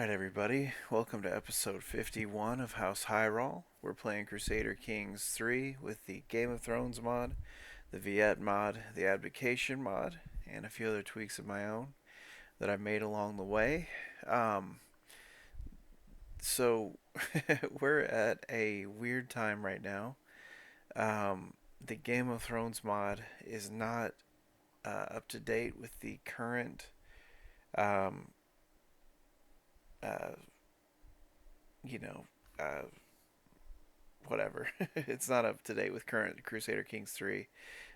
Alright, everybody. Welcome to episode 51 of House Heiral. We're playing Crusader Kings 3 with the Game of Thrones mod, the VIET mod, the Abdication mod, and a few other tweaks of my own that I've made along the way. Um, so, we're at a weird time right now. The Game of Thrones mod is not up to date with the current um, uh, you know, uh, whatever. It's not up to date with current Crusader Kings 3.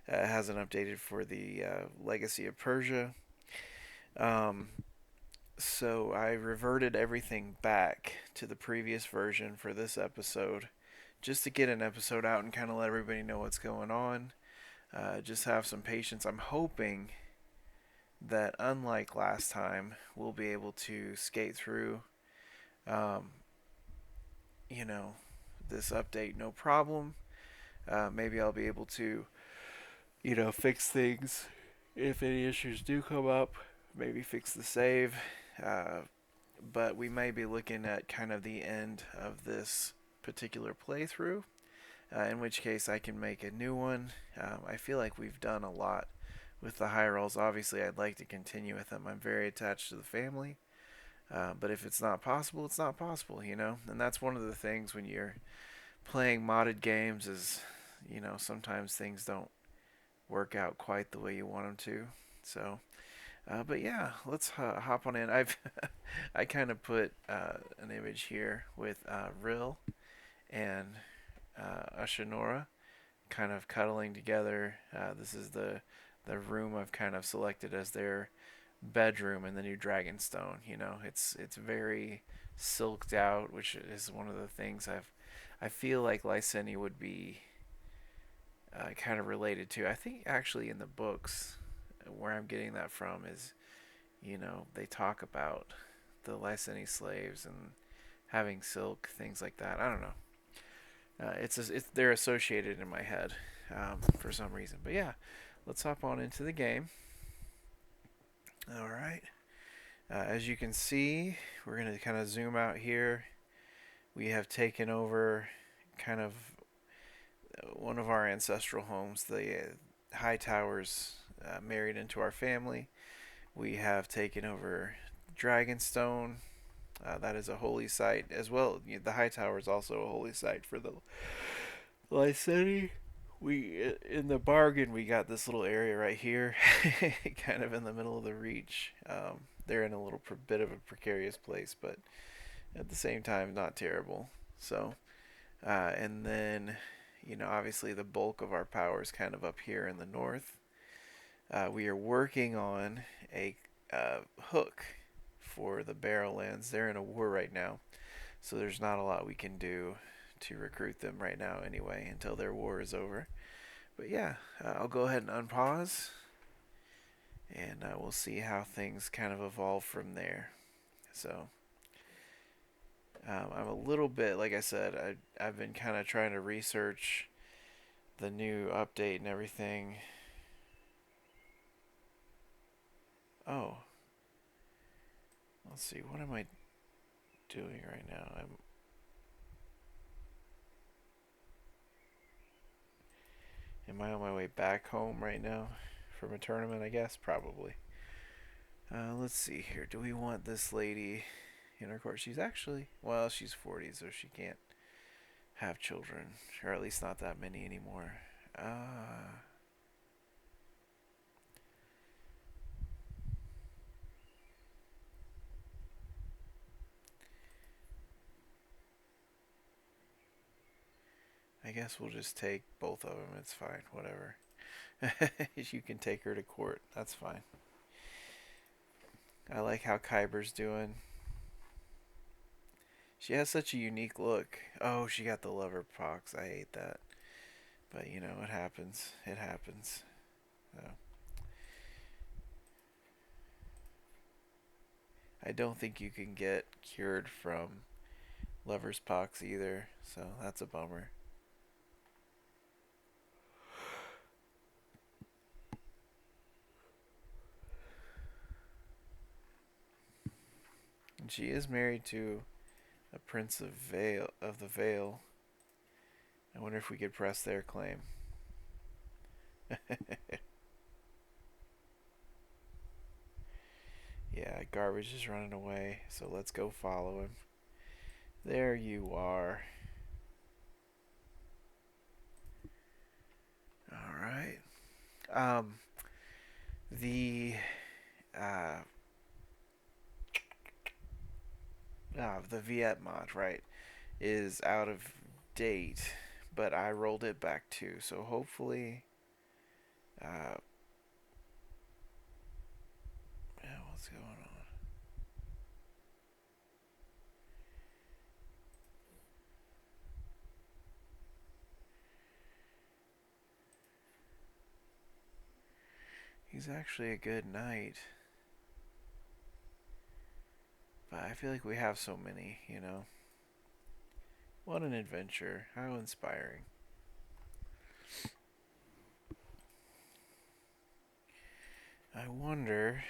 It hasn't updated for the Legacy of Persia. Um, so I reverted everything back to the previous version for this episode just to get an episode out and kind of let everybody know what's going on. Just have some patience. I'm hoping that, unlike last time, we'll be able to skate through, um, you know, this update no problem. Maybe I'll be able to fix things if any issues do come up. Maybe fix the save. Uh, but we may be looking at kind of the end of this particular playthrough, in which case I can make a new one. I feel like we've done a lot with the high rolls. Obviously, I'd like to continue with them. I'm very attached to the family. But if it's not possible, it's not possible, you know? And that's one of the things when you're playing modded games is, sometimes things don't work out quite the way you want them to. So, but yeah, let's hop on in. I kind of put an image here with Rill and Ashinora kind of cuddling together. This is the room I've kind of selected as their bedroom in the new Dragonstone. It's very silked out, which is one of the things I feel like Lyseni would be kind of related to. I think actually in the books, where I'm getting that from is, they talk about the Lyseni slaves and having silk, things like that. I don't know. They're associated in my head for some reason. But yeah, let's hop on into the game. All right. As you can see, we're going to kind of zoom out here. We have taken over kind of one of our ancestral homes, the High Towers, married into our family. We have taken over Dragonstone. That is a holy site as well. The High Tower is also a holy site for the Lyseni. We in the bargain we got this little area right here, kind of in the middle of the Reach. They're in a little bit of a precarious place, but at the same time not terrible. So, and then obviously the bulk of our power is kind of up here in the north. We are working on a hook for the Barrowlands. They're in a war right now, so there's not a lot we can do to recruit them right now anyway until their war is over. But yeah, I'll go ahead and unpause, and we'll see how things kind of evolve from there. So I'm a little bit, like I said, I've been kind of trying to research the new update and everything. Oh, let's see, what am I doing right now? Am I on my way back home right now from a tournament? I guess probably. Let's see here. Do we want this lady in our court? She's actually, well, she's 40, so she can't have children, or at least not that many anymore. I guess we'll just take both of them. It's fine. Whatever. You can take her to court. That's fine. I like how Kyber's doing. She has such a unique look. Oh, she got the lover pox. I hate that. But it happens. It happens. So. I don't think you can get cured from lover's pox either. So that's a bummer. She is married to a prince of the Vale. I wonder if we could press their claim. Yeah, Garbage is running away, so let's go follow him. There you are. All right. Um, the uh, the VIET mod, right, is out of date, but I rolled it back too. So hopefully, uh, yeah, what's going on? He's actually a good knight, but I feel like we have so many, you know. What an adventure! How inspiring. I wonder.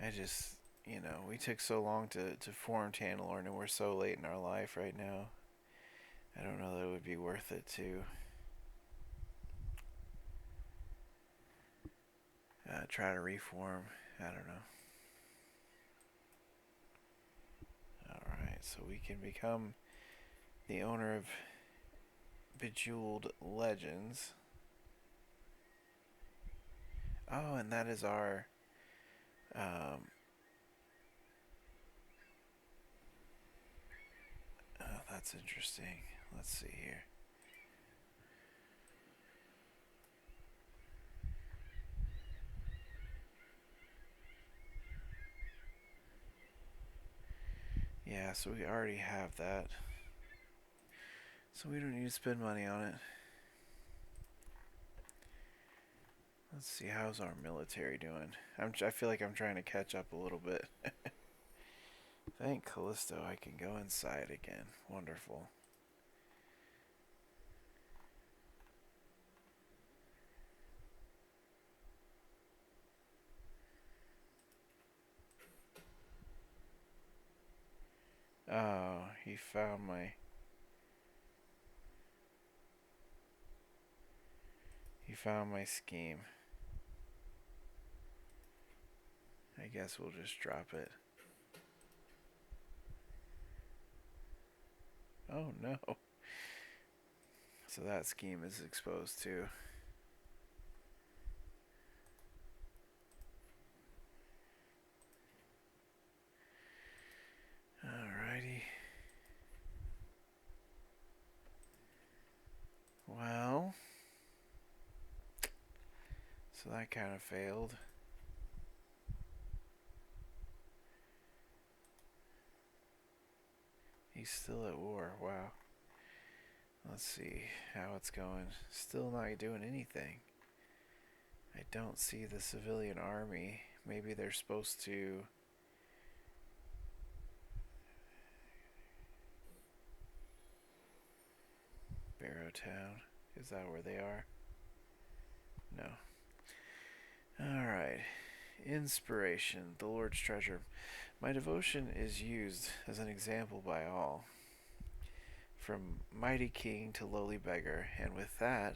I just, we took so long to form Tantalorn, and we're so late in our life right now. I don't know that it would be worth it to try to reform. I don't know. Alright, so we can become the owner of Bejeweled Legends. Oh, and that is our. Um, oh, that's interesting. Let's see here. Yeah, so we already have that. So we don't need to spend money on it. Let's see, how's our military doing? I feel like I'm trying to catch up a little bit. Thank Callisto, I can go inside again. Wonderful. Oh, he found my... He found my scheme. I guess we'll just drop it. Oh no. So that scheme is exposed too. Alrighty. Well, so that kind of failed. He's still at war. Wow. Let's see how it's going. Still not doing anything. I don't see the civilian army. Maybe they're supposed to... Barrowtown. Is that where they are? No. Alright. Inspiration. The Lord's treasure. My devotion is used as an example by all, from mighty king to lowly beggar, and with that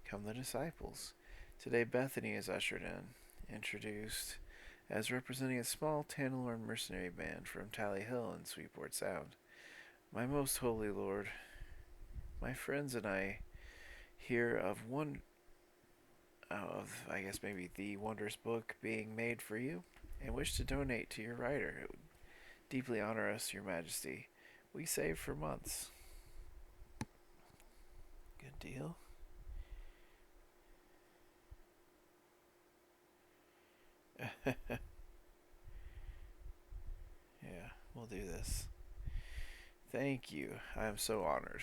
come the disciples. Today Bethany is ushered in, introduced as representing a small Tantalorn mercenary band from Tally Hill in Sweetport Sound. My most holy Lord, my friends and I hear of I guess maybe the wondrous book being made for you, and wish to donate to your writer. It would deeply honor us, Your Majesty. We saved for months. Good deal. Yeah, we'll do this. Thank you. I am so honored.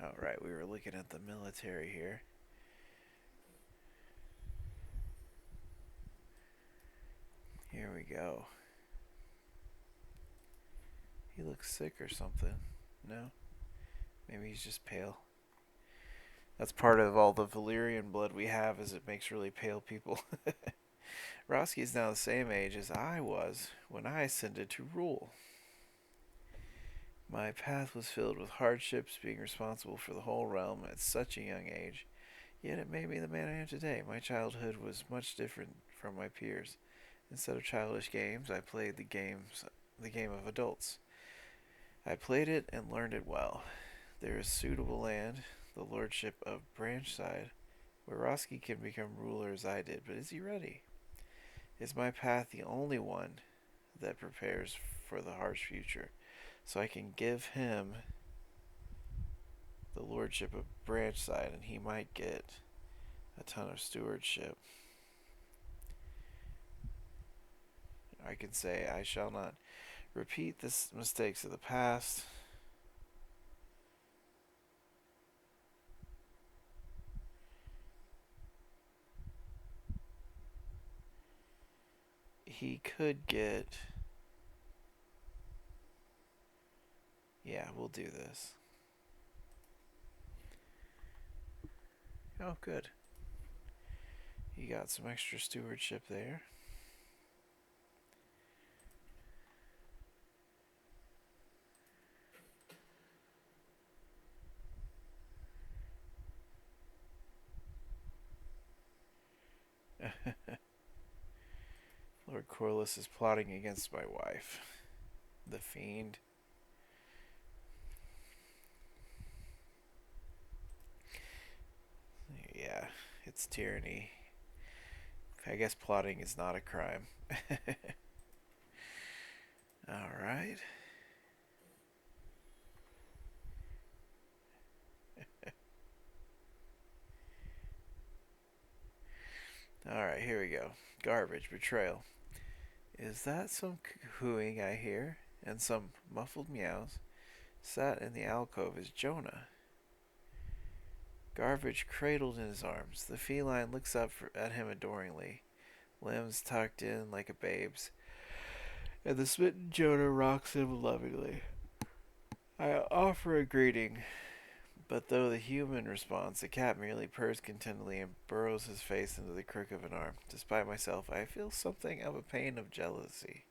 Alright, we were looking at the military here. Here we go. He looks sick or something. No? Maybe he's just pale. That's part of all the Valyrian blood we have, is it makes really pale people. Roskii is now the same age as I was when I ascended to rule. My path was filled with hardships, being responsible for the whole realm at such a young age. Yet it made me the man I am today. My childhood was much different from my peers. Instead of childish games, I played the game of adults. I played it and learned it well. There is suitable land, the lordship of Branchside, where Roskii can become ruler as I did, but is he ready? Is my path the only one that prepares for the harsh future, so I can give him the lordship of Branchside and he might get a ton of stewardship? I can say, I shall not repeat the mistakes of the past. He could get... Yeah, we'll do this. Oh, good. He got some extra stewardship there. Lord Corlys is plotting against my wife. The fiend. Yeah, it's tyranny. I guess plotting is not a crime. Alright. Alright, here we go. Garbage, betrayal. Is that some cooing I hear? And some muffled meows? Sat in the alcove is Jonah. Garbage cradled in his arms. The feline looks up at him adoringly, limbs tucked in like a babe's, and the smitten Jonah rocks him lovingly. I offer a greeting, but though the human responds, the cat merely purrs contentedly and burrows his face into the crook of an arm. Despite myself, I feel something of a pain of jealousy.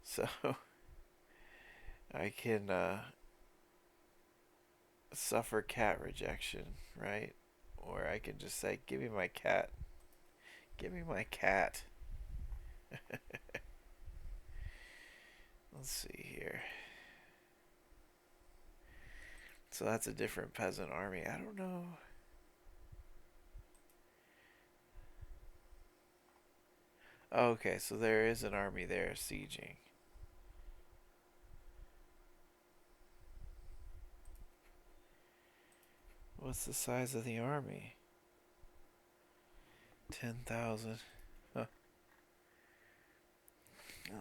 So, I can suffer cat rejection, right? Or I can just say, give me my cat. Give me my cat. Let's see here. So that's a different peasant army. I don't know. Okay, so there is an army there sieging. What's the size of the army? 10,000. Huh.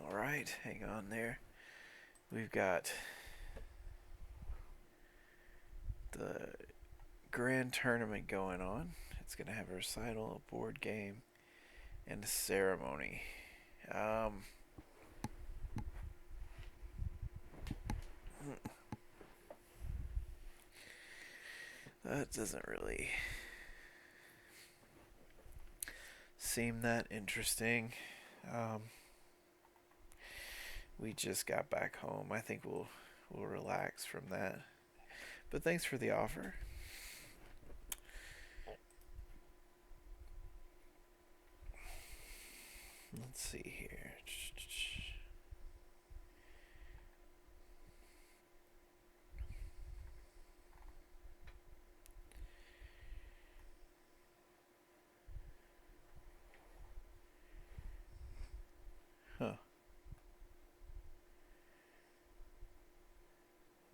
Alright, hang on there. We've got the grand tournament going on. It's going to have a recital, a board game, and a ceremony. That doesn't really seem that interesting. Um, we just got back home. I think we'll relax from that. But thanks for the offer. Let's see here. Huh.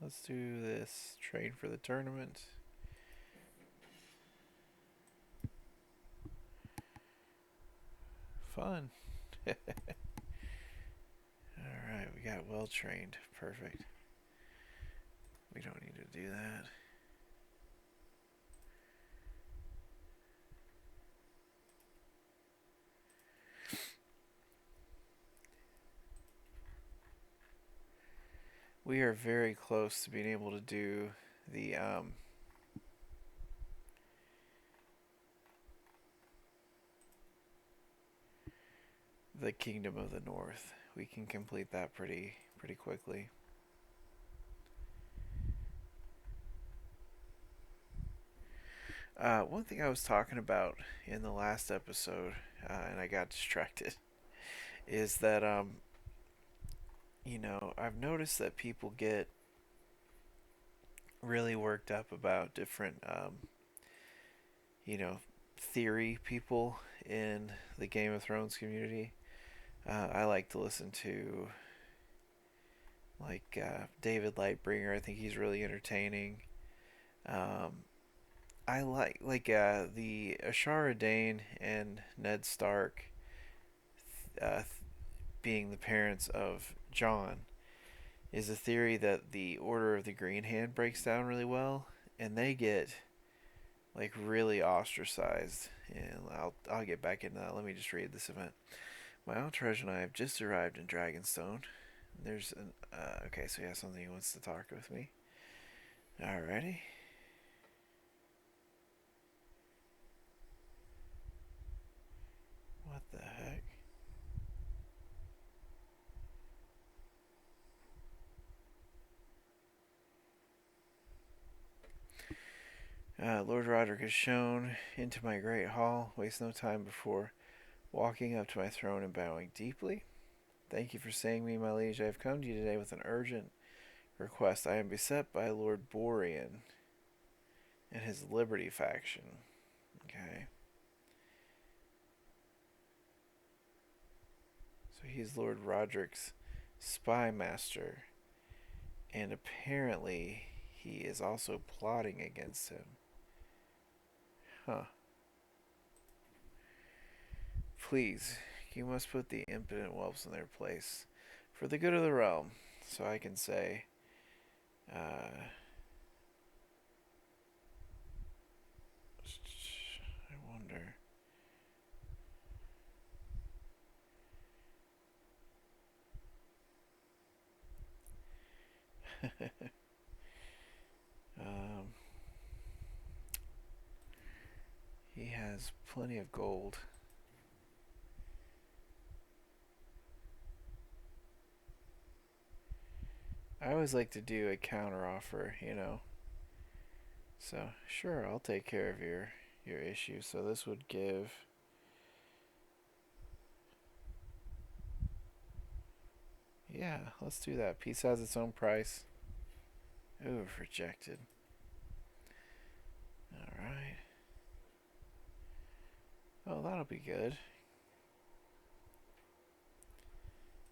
Let's do this. Train for the tournament. Fun. Alright, we got well trained. Perfect. We don't need to do that. We are very close to being able to do the the Kingdom of the North. We can complete that pretty quickly. One thing I was talking about in the last episode, and I got distracted, is that I've noticed that people get really worked up about different you know theory people in the Game of Thrones community. I like to listen to David Lightbringer. I think he's really entertaining. Um, I like the Ashara Dane and Ned Stark being the parents of Jon is a theory that the Order of the Green Hand breaks down really well, and they get like really ostracized. And I'll get back into that. Let me just read this event. My entourage and I have just arrived in Dragonstone. There's an okay, so he has something he wants to talk with me. Alrighty. What the heck? Lord Roderick is shown into my great hall. Waste no time before walking up to my throne and bowing deeply. Thank you for seeing me, my liege. I have come to you today with an urgent request. I am beset by Lord Borean and his Liberty faction. Okay. So he's Lord Roderick's spy master. And apparently he is also plotting against him. Huh. Please, you must put the impotent whelps in their place for the good of the realm. So I can say, I wonder. um, he has plenty of gold. I always like to do a counter offer. So sure, I'll take care of your issue. So this would give. Yeah, let's do that. Peace has its own price. Ooh, rejected. Alright. Oh, that'll be good.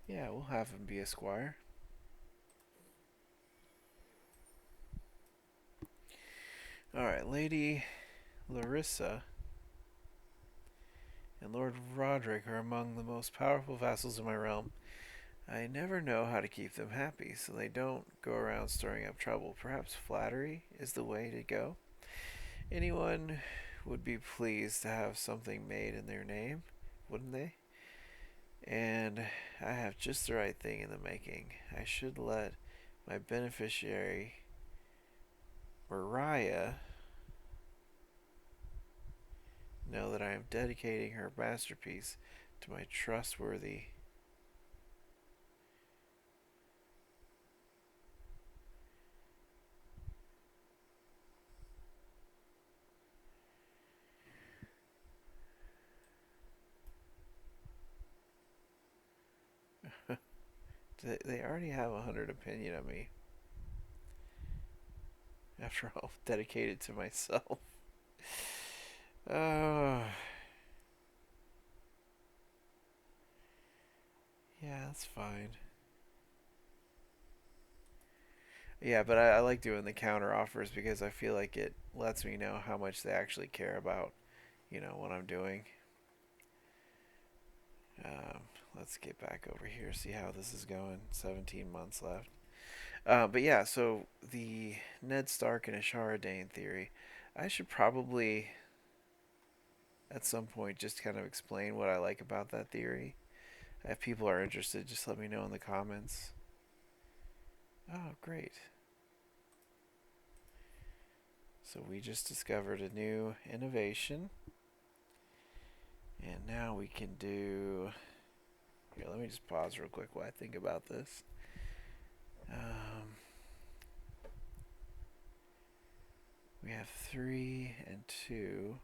Yeah, we'll have him be a squire. Alright, Lady Larissa and Lord Roderick are among the most powerful vassals in my realm. I never know how to keep them happy, so they don't go around stirring up trouble. Perhaps flattery is the way to go. Anyone would be pleased to have something made in their name, wouldn't they? And I have just the right thing in the making. I should let my beneficiary, Mariah, know that I am dedicating her masterpiece to my trustworthy. They already have 100 opinion of me. After all, dedicated to myself. Uh, yeah, that's fine. Yeah, but I like doing the counter offers because I feel like it lets me know how much they actually care about, what I'm doing. Um, let's get back over here, see how this is going. 17 months left. But yeah, so the Ned Stark and Ashara Dane theory. I should probably, at some point, just kind of explain what I like about that theory. If people are interested, just let me know in the comments. Oh, great. So we just discovered a new innovation. And now we can do Here, let me just pause real quick while I think about this. Um, we have 3 and 2.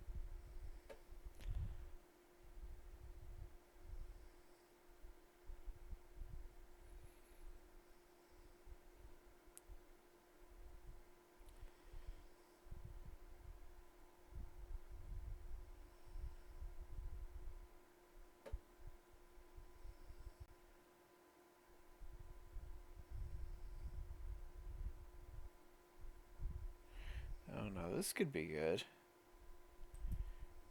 Oh no, this could be good.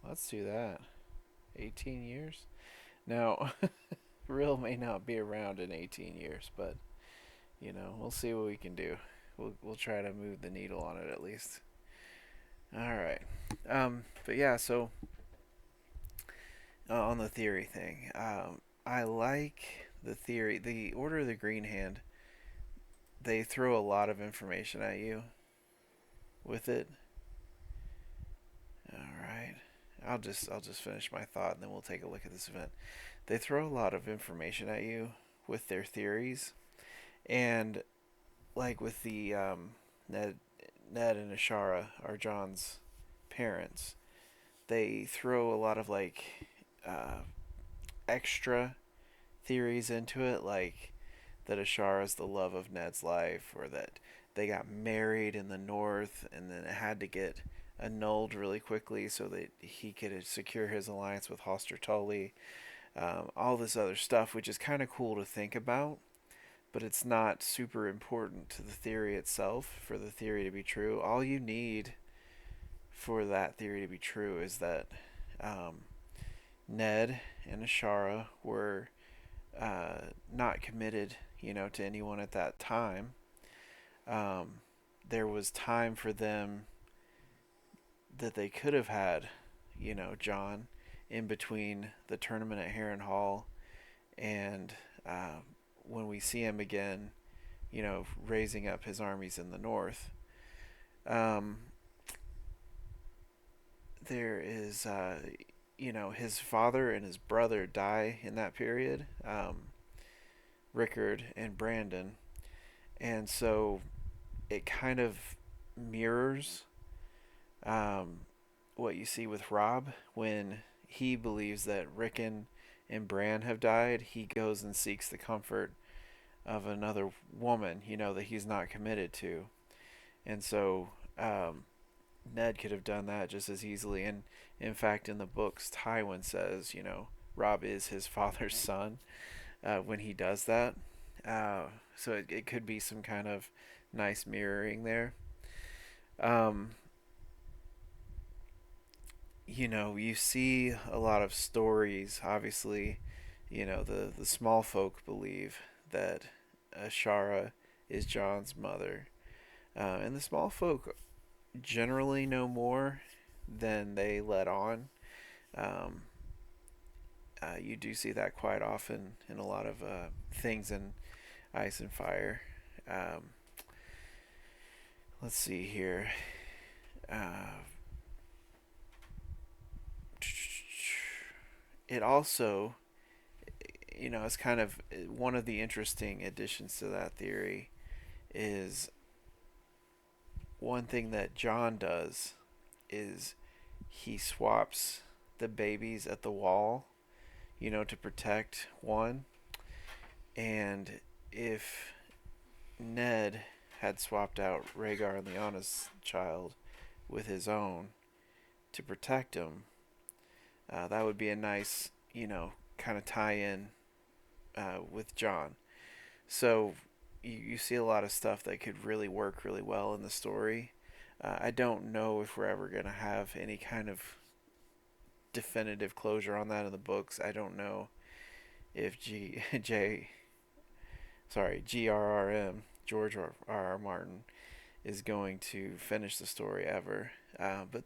Let's do that. 18 years? Now, Real may not be around in 18 years, but we'll see what we can do. We'll try to move the needle on it at least. All right. But yeah, so on the theory thing, I like the theory. The Order of the Green Hand. They throw a lot of information at you with it. All right. I'll just finish my thought and then we'll take a look at this event. They throw a lot of information at you with their theories, and like with the Ned Ned and Ashara are John's parents. They throw a lot of like uh, extra theories into it, like that Ashara is the love of Ned's life, or that they got married in the north and then it had to get annulled really quickly so that he could secure his alliance with Hoster Tully. All this other stuff, which is kind of cool to think about, but it's not super important to the theory itself for the theory to be true. All you need for that theory to be true is that um, Ned and Ashara were not committed, to anyone at that time. Um, there was time for them that they could have had, John, in between the tournament at Heron Hall and when we see him again, raising up his armies in the north. Um, there is, his father and his brother die in that period, Rickard and Brandon. And so it kind of mirrors um, what you see with Rob when he believes that Rickon and Bran have died. He goes and seeks the comfort of another woman, that he's not committed to. And so Ned could have done that just as easily. And in fact, in the books, Tywin says, Rob is his father's son when he does that. So it could be some kind of nice mirroring there. Um, you see a lot of stories. Obviously, the small folk believe that Ashara is John's mother, and the small folk generally know more than they let on. Um, you do see that quite often in a lot of things in Ice and Fire. Um, let's see here. Uh, it also, it's kind of one of the interesting additions to that theory is one thing that John does is he swaps the babies at the wall, to protect one. And if Ned had swapped out Rhaegar and Lyanna's child with his own to protect him, that would be a nice, kind of tie in with John. So you see a lot of stuff that could really work really well in the story. I don't know if we're ever going to have any kind of definitive closure on that in the books. I don't know if GRRM, George R. Martin, is going to finish the story ever. But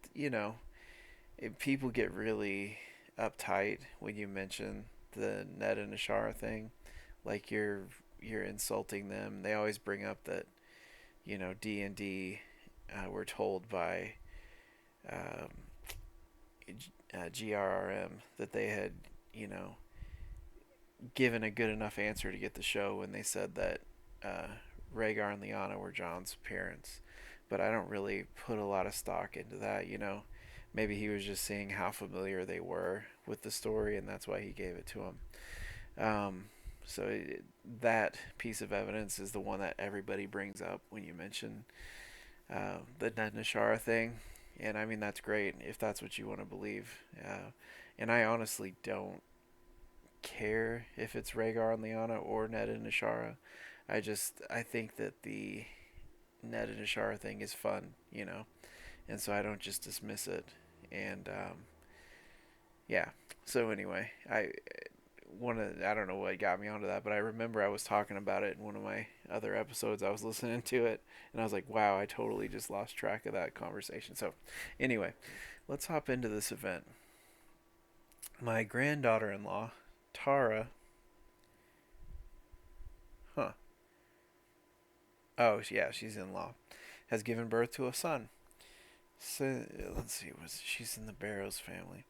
if people get really uptight when you mention the Ned and Ashara thing, like you're insulting them. They always bring up that D&D were told by um, GRRM that they had given a good enough answer to get the show when they said that uh, Rhaegar and Lyanna were Jon's parents. But I don't really put a lot of stock into that, you know. Maybe he was just seeing how familiar they were with the story, and that's why he gave it to him. Um, so that piece of evidence is the one that everybody brings up when you mention the Ned Nashara thing. And I mean, that's great if that's what you want to believe. And I honestly don't care if it's Rhaegar and Lyanna or Ned and Nashara. I think that the Ned and Nashara thing is fun, you know, and so I don't just dismiss it. And yeah, so anyway, I don't know what got me onto that, but I remember I was talking about it in one of my other episodes. I was listening to it, and I was like, wow, I totally just lost track of that conversation. So anyway, let's hop into this event. My granddaughter-in-law, Tara, huh? Oh yeah, she's in law, has given birth to a son. So let's see, she's in the Barrows family.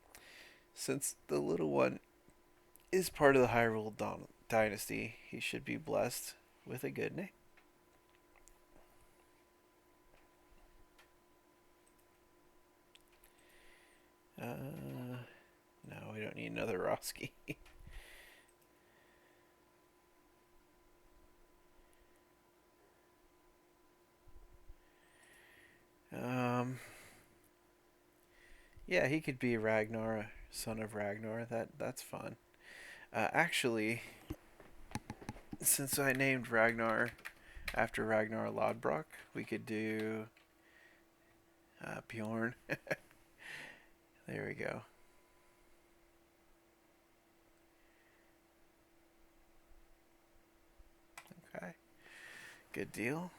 Since the little one is part of the Hyrule dynasty, he should be blessed with a good name. No, we don't need another Roskii. um, yeah, he could be Ragnar, son of Ragnar. That's fun. Actually, since I named Ragnar after Ragnar Lodbrok, we could do Bjorn. There we go. Okay, good deal.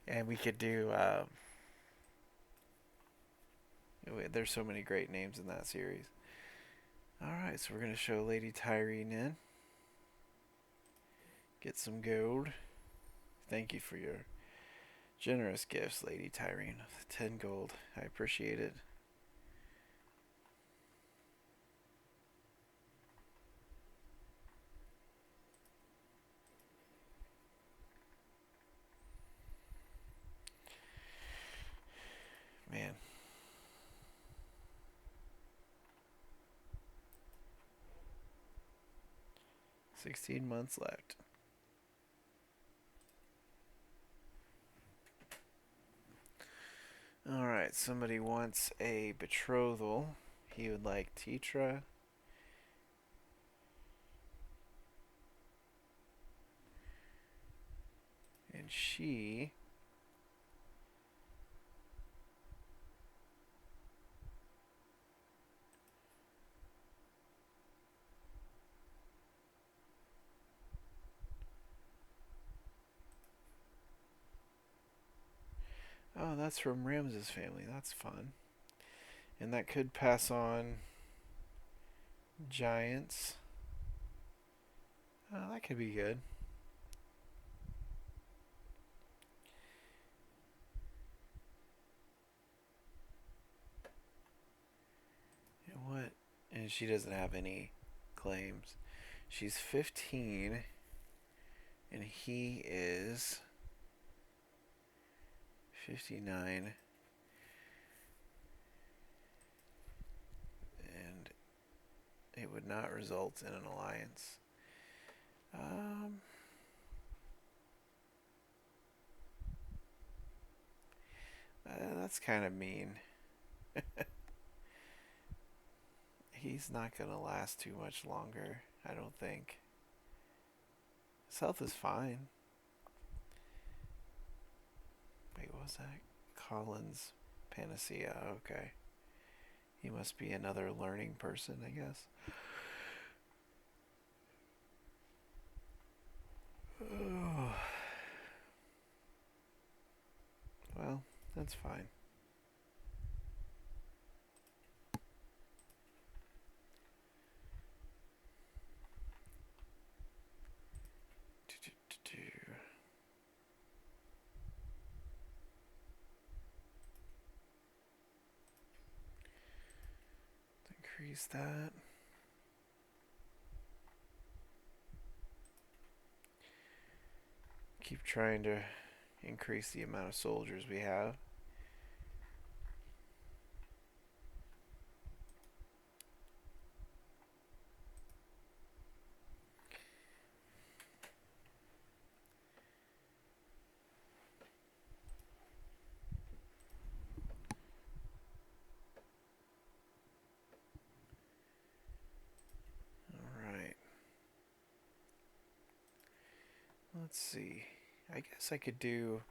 And we could do. There's so many great names in that series. All right, so we're gonna show Lady Tyrene in. Get some gold. Thank you for your generous gifts, Lady Tyrene. 10 gold. I appreciate it. Man. $16 months left. Alright, somebody wants a betrothal. He would like Tetra. And she. Oh, that's from Ramses' family. That's fun. And that could pass on giants. Oh, that could be good. And what? And she doesn't have any claims. She's 15, and he is 59. And it would not result in an alliance. Um, that's kind of mean. He's not going to last too much longer, I don't think. His health is fine. Wait, what was that? Collins Panacea. Okay. He must be another learning person, I guess. Oh. Well, that's fine. increase that. Keep trying to increase the amount of soldiers we have. Alright. Let's see. I guess I could do...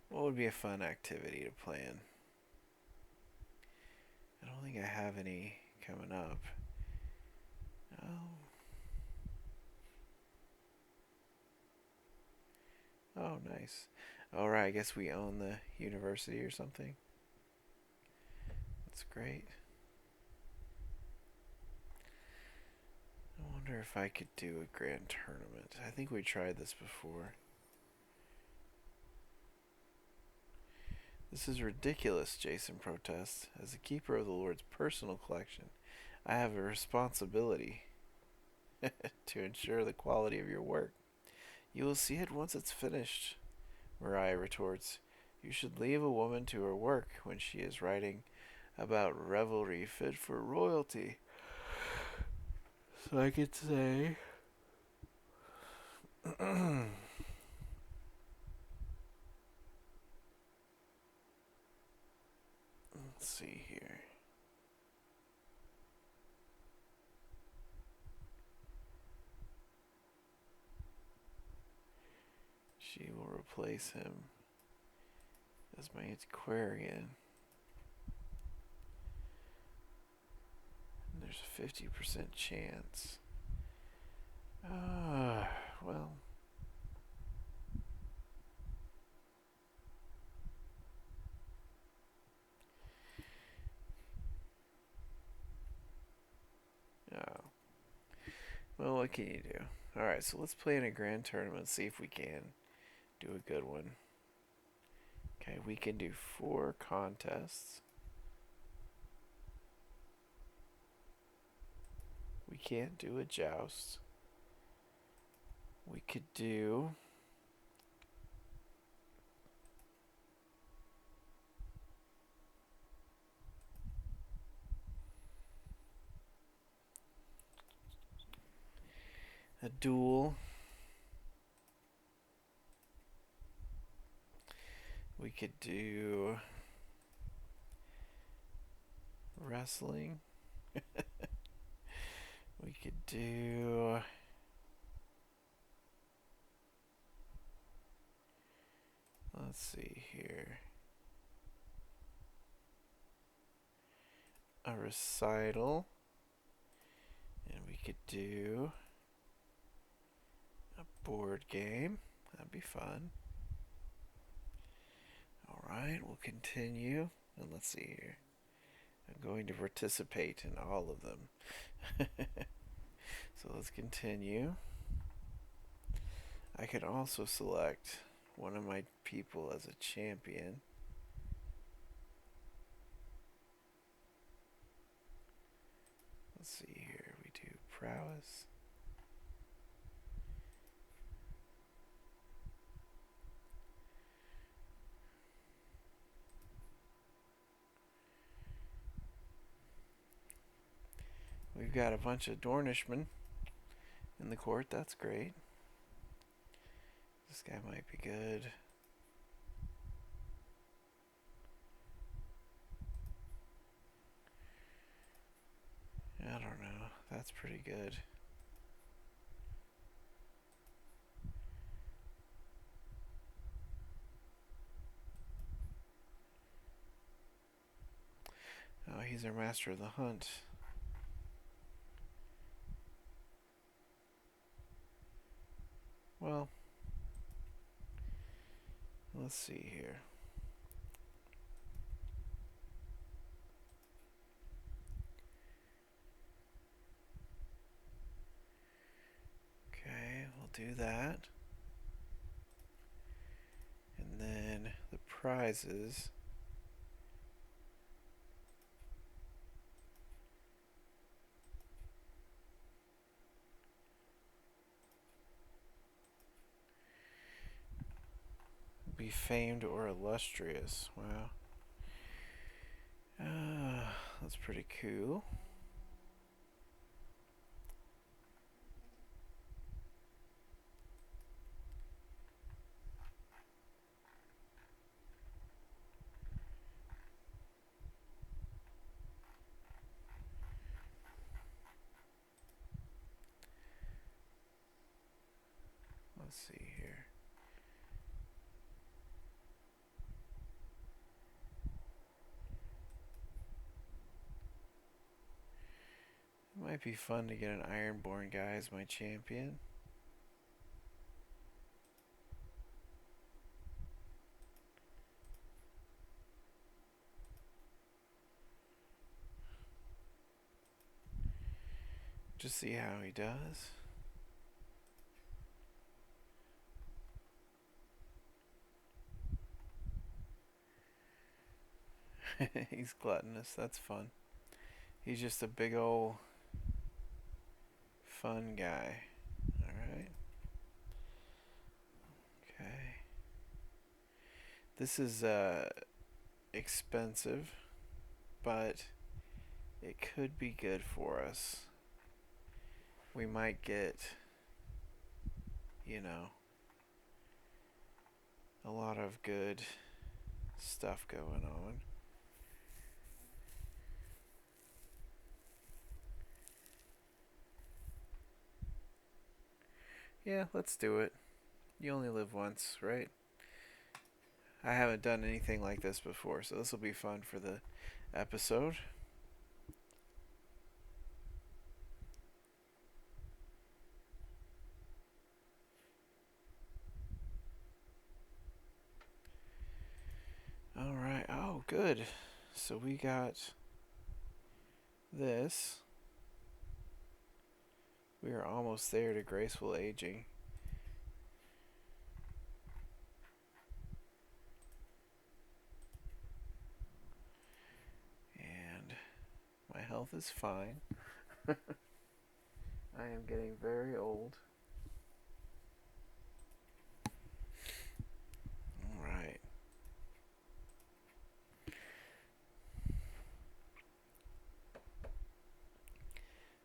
What would be a fun activity to plan? I don't think I have any coming up. Oh, nice. Alright, I guess we own the university or something. That's great. I wonder if I could do a grand tournament. I think we tried this before. This is ridiculous, Jason protests. As the keeper of the Lord's personal collection, I have a responsibility to ensure the quality of your work. You will see it once it's finished, Mariah retorts. You should leave a woman to her work when she is writing about revelry fit for royalty. So I could say... Let's see here. She will replace him as my antiquarian. And there's a 50% chance. Well. Oh. Well, what can you do? Alright, so let's play in a grand tournament, see if we can do a good one. Okay, we can do 4 contests. We can't do a joust. We could do... a duel. We could do wrestling. We could do... Let's see here. A recital. And we could do a board game. That'd be fun. Alright, we'll continue. And let's see here. I'm going to participate in all of them. So let's continue. I can also select one of my people as a champion. Let's see here. We do prowess. We've got a bunch of Dornishmen in the court. That's great. This guy might be good. I don't know. That's pretty good. Oh, he's our master of the hunt. Well, let's see here. Okay, we'll do that. And then the prizes. famed or illustrious. Wow. That's pretty cool. Let's see here. It might be fun to get an Ironborn guy as my champion. Just see how he does. He's gluttonous. That's fun. He's just a big old fun guy. Alright. Okay. This is expensive, but it could be good for us. We might get, you know, a lot of good stuff going on. Yeah, let's do it. You only live once, right? I haven't done anything like this before, so this will be fun for the episode. Alright, oh good. So we got this. We are almost there to graceful aging. And my health is fine. I am getting very old. Alright.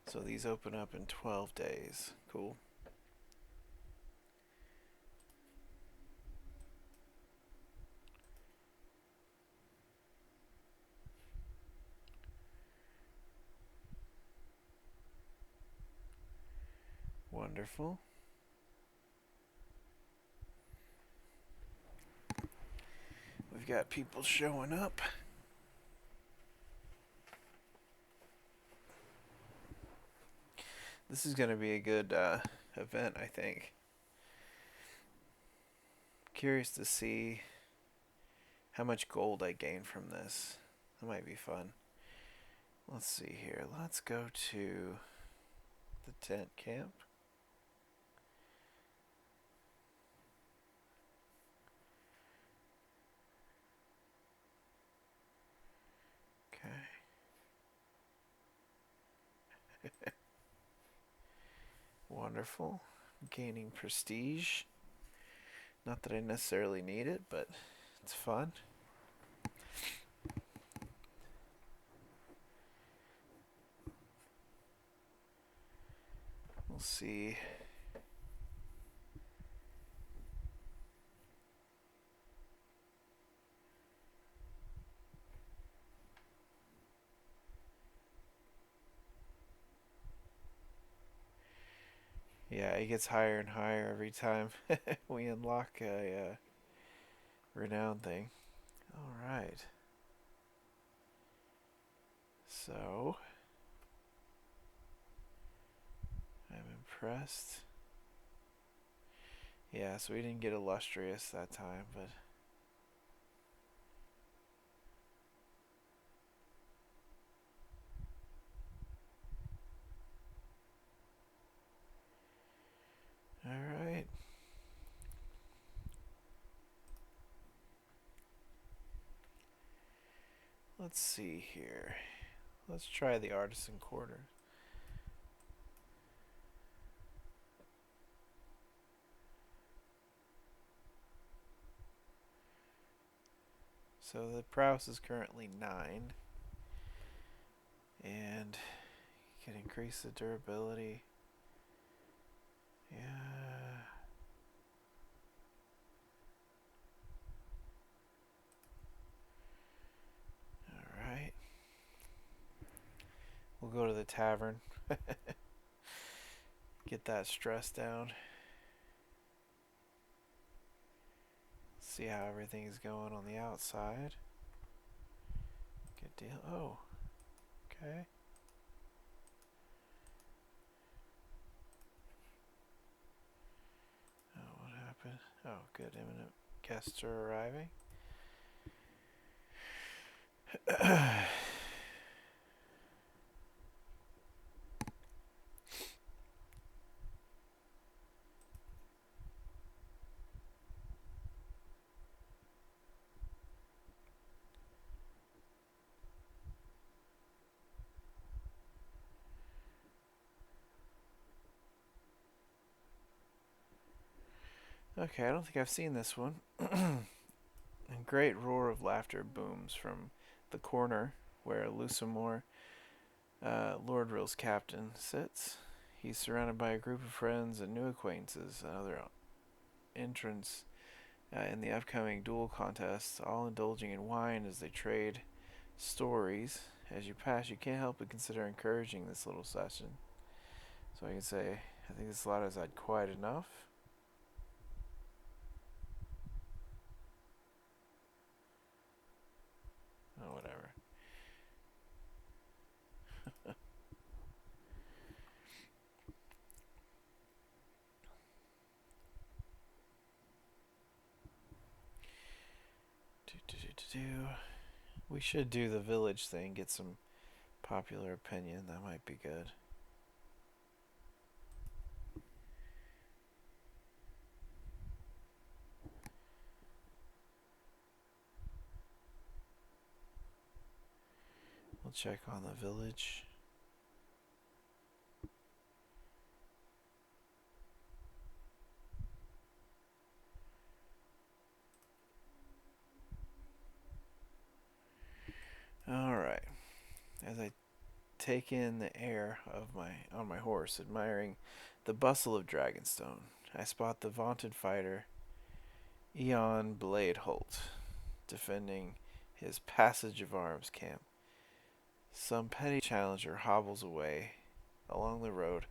So these open up in 12 days. Cool. Wonderful. We've got people showing up. This is going to be a good event, I think. Curious to see how much gold I gain from this. That might be fun. Let's see here. Let's go to the tent camp. Okay. Wonderful. Gaining prestige. Not that I necessarily need it, but it's fun. We'll see. Yeah, it gets higher and higher every time we unlock a renown thing. Alright. So, I'm impressed. Yeah, so we didn't get illustrious that time, but alright. Let's see here. Let's try the artisan quarter. So the prowess is currently 9. And you can increase the durability. Yeah. Alright. We'll go to the tavern. Get that stress down. See how everything's going on the outside. Good deal. Oh. Okay. Oh, what happened? Oh, good. Imminent guests are arriving. Okay, I don't think I've seen this one. A great roar of laughter booms from the corner where Lusamore, Lord Ril's captain, sits. He's surrounded by a group of friends and new acquaintances and other entrants in the upcoming duel contest, all indulging in wine as they trade stories. As you pass, you can't help but consider encouraging this little session. So I can say, I think this lot has had quite enough. Oh, whatever. We should do the village thing, get some popular opinion. That might be good. We'll check on the village. Alright. As I take in the air on my horse, admiring the bustle of Dragonstone, I spot the vaunted fighter Eon Bladeholt defending his Passage of Arms camp. Some petty challenger hobbles away along the road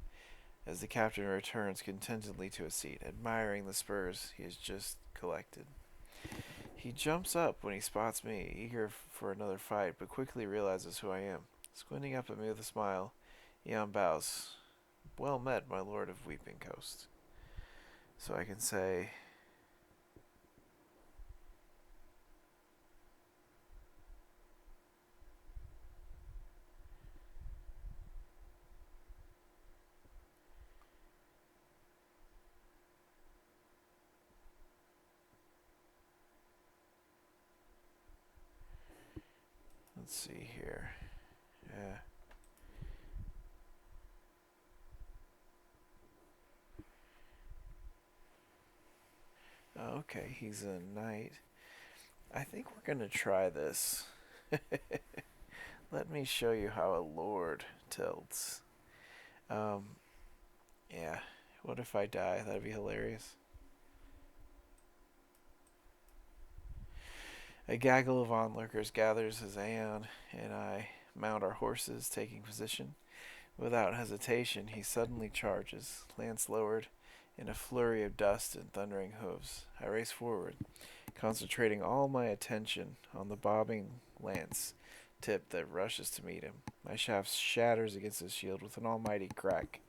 as the captain returns contentedly to his seat, admiring the spurs he has just collected. He jumps up when he spots me, eager for another fight, but quickly realizes who I am. Squinting up at me with a smile, Eon bows. Well met, my lord of Weeping Coast. So I can say, let's see here. Yeah. Okay, he's a knight. I think we're going to try this. Let me show you how a lord tilts. Yeah. What if I die? That'd be hilarious. A gaggle of onlookers gathers as Aeon and I mount our horses, taking position. Without hesitation, he suddenly charges, lance lowered, in a flurry of dust and thundering hooves. I race forward, concentrating all my attention on the bobbing lance tip that rushes to meet him. My shaft shatters against his shield with an almighty crack,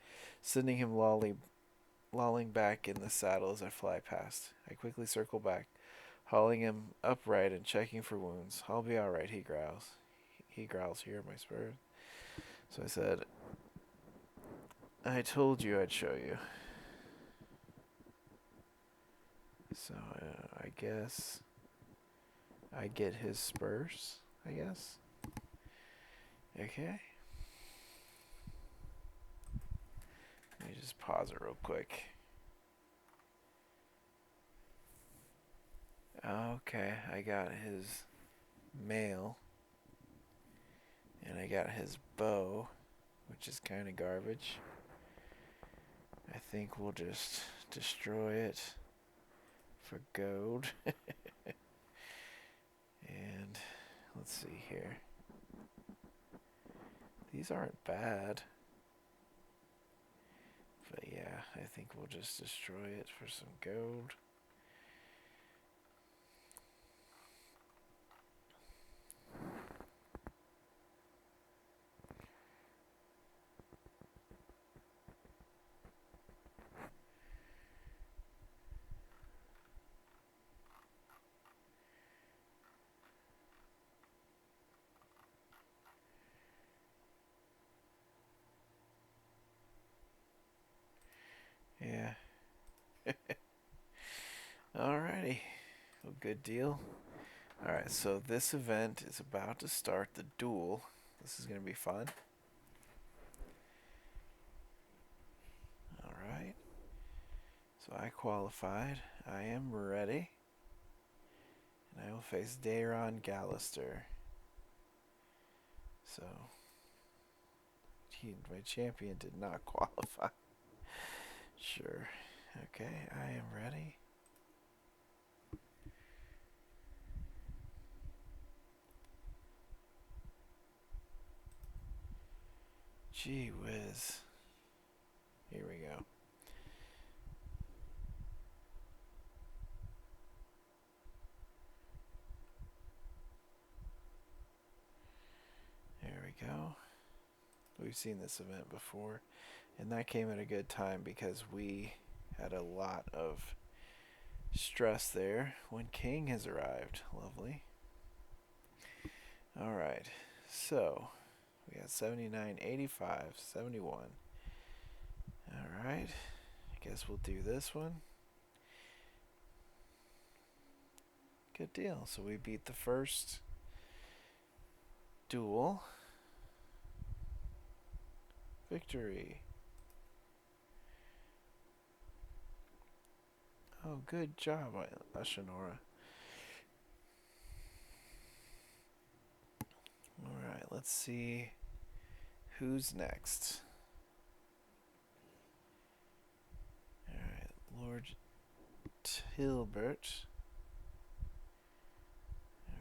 sending him lolling back in the saddle as I fly past. I quickly circle back, hauling him upright and checking for wounds. I'll be alright, he growls. He growls, here, my spurs. So I said, I told you I'd show you. So I guess I get his spurs, I guess. Okay. Let me just pause it real quick. Okay, I got his male. And I got his bow, which is kind of garbage. I think we'll just destroy it for gold. And let's see here. These aren't bad. But yeah, I think we'll just destroy it for some gold. Yeah. Alrighty. Well, good deal. Alright, so this event is about to start the duel. This is going to be fun. Alright. So I qualified. I am ready. And I will face Daeron Gallister. So, my champion did not qualify. Sure. Okay, I am ready. Gee whiz. Here we go. There we go. We've seen this event before. And that came at a good time because we had a lot of stress there when King has arrived. Lovely. Alright. So, we got 79, 85, 71. Alright. I guess we'll do this one. Good deal. So we beat the first duel. Victory. Oh, good job, Ashinora. Alright, let's see who's next. Alright, Lord Tilbert.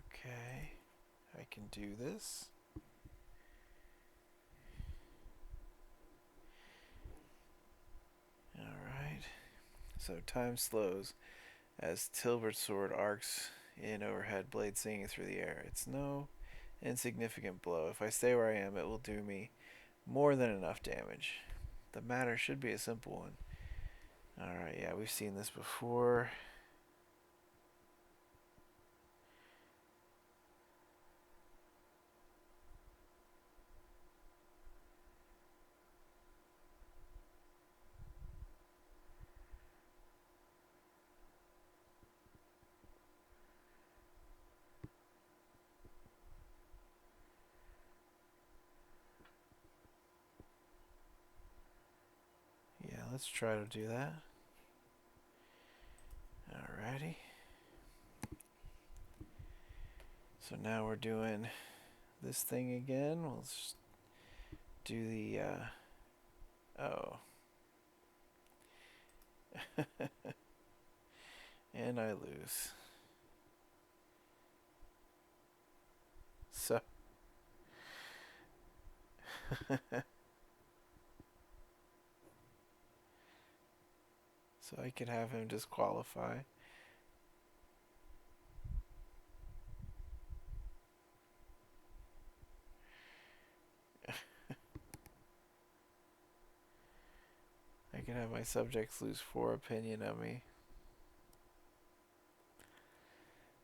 Okay, I can do this. Alright, so time slows as Tilbert's sword arcs in overhead, blade singing through the air. It's no insignificant blow. If I stay where I am, it will do me more than enough damage. The matter should be a simple one. Alright, yeah, we've seen this before. Yeah, let's try to do that. Alrighty. So now we're doing this thing again. We'll just do the, oh. And I lose. So. So I could have him disqualify. I can have my subjects lose 4 opinion of me.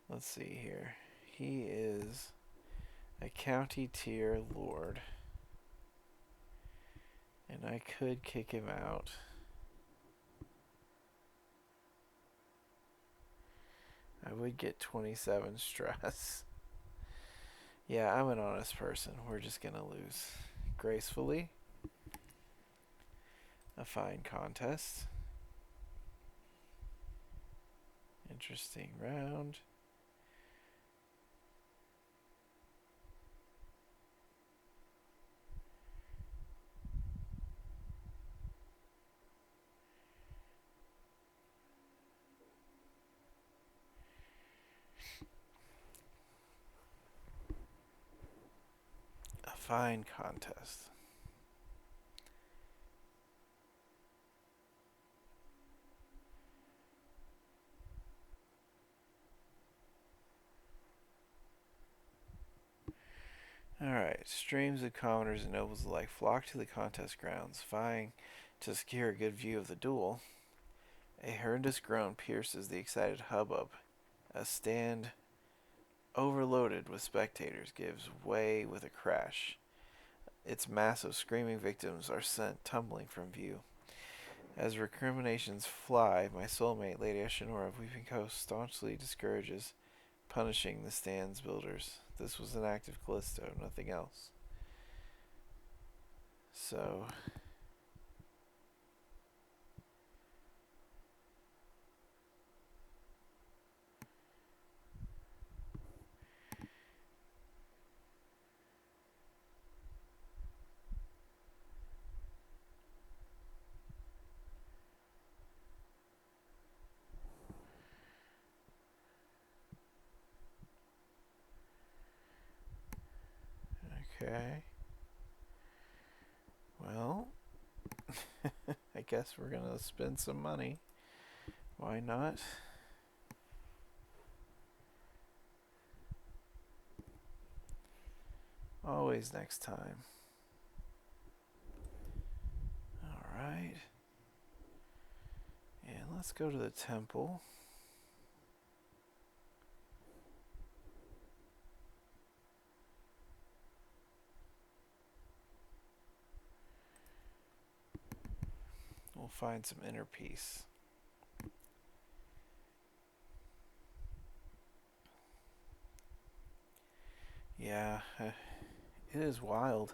Let's see here. He is a county tier lord. And I could kick him out. I would get 27 stress. Yeah, I'm an honest person. We're just gonna lose. Gracefully. A fine contest. Interesting round. Fine contest. Alright, streams of commoners and nobles alike flock to the contest grounds, vying to secure a good view of the duel. A horrendous groan pierces the excited hubbub. A stand overloaded with spectators gives way with a crash. Its mass of screaming victims are sent tumbling from view. As recriminations fly, my soulmate, Lady Eshinora of Weeping Coast, staunchly discourages punishing the stand's builders. This was an act of Callisto, nothing else. So, okay. Well, I guess we're gonna spend some money. Why not? Always next time. Alright. And let's go to the temple. We'll find some inner peace. Yeah, it is wild.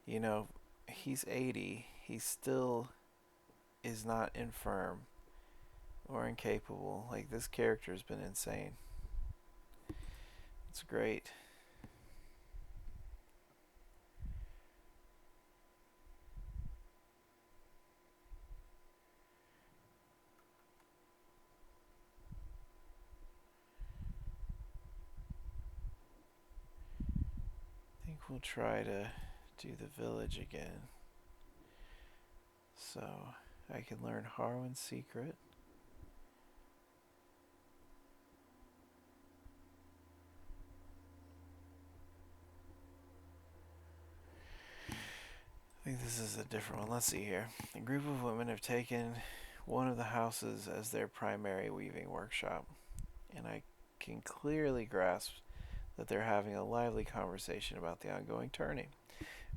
You know, he's 80. He still is not infirm or incapable. Like, this character's been insane. It's great. I think we'll try to do the village again. So, I can learn Harwin's secret. I think this is a different one. Let's see here. A group of women have taken one of the houses as their primary weaving workshop, and I can clearly grasp that they're having a lively conversation about the ongoing turning.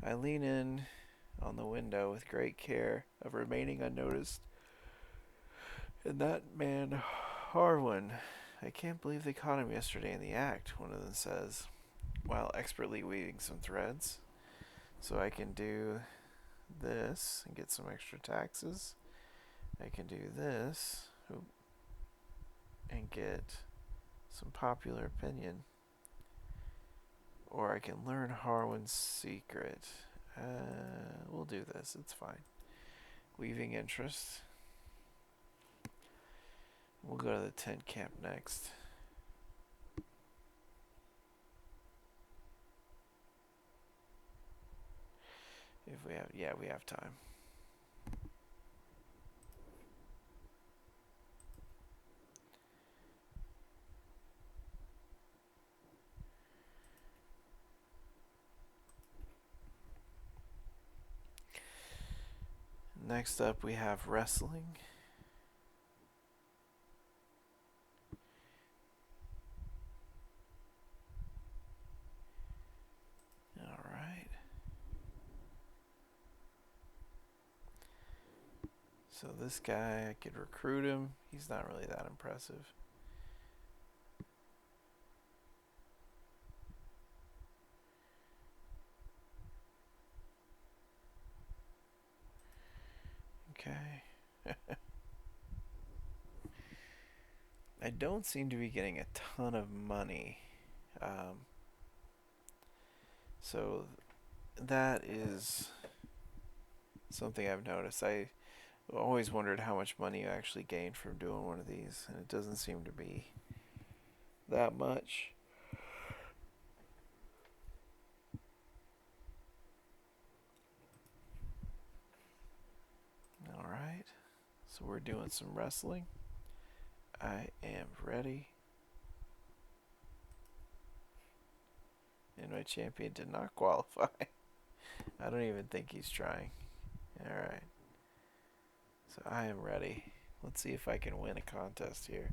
I lean in on the window with great care of remaining unnoticed. And that man, Harwin, I can't believe they caught him yesterday in the act, one of them says, while expertly weaving some threads. So I can do this and get some extra taxes. I can do this and get some popular opinion. Or I can learn Harwin's secret. We'll do this. It's fine. Weaving interest. We'll go to the tent camp next. If we have, yeah, we have time. Next up, we have wrestling. Alright. So this guy, I could recruit him. He's not really that impressive. Okay. I don't seem to be getting a ton of money. So that is something I've noticed. I always wondered how much money you actually gained from doing one of these, and it doesn't seem to be that much. So we're doing some wrestling. I am ready. And my champion did not qualify. I don't even think he's trying. Alright. So I am ready. Let's see if I can win a contest here.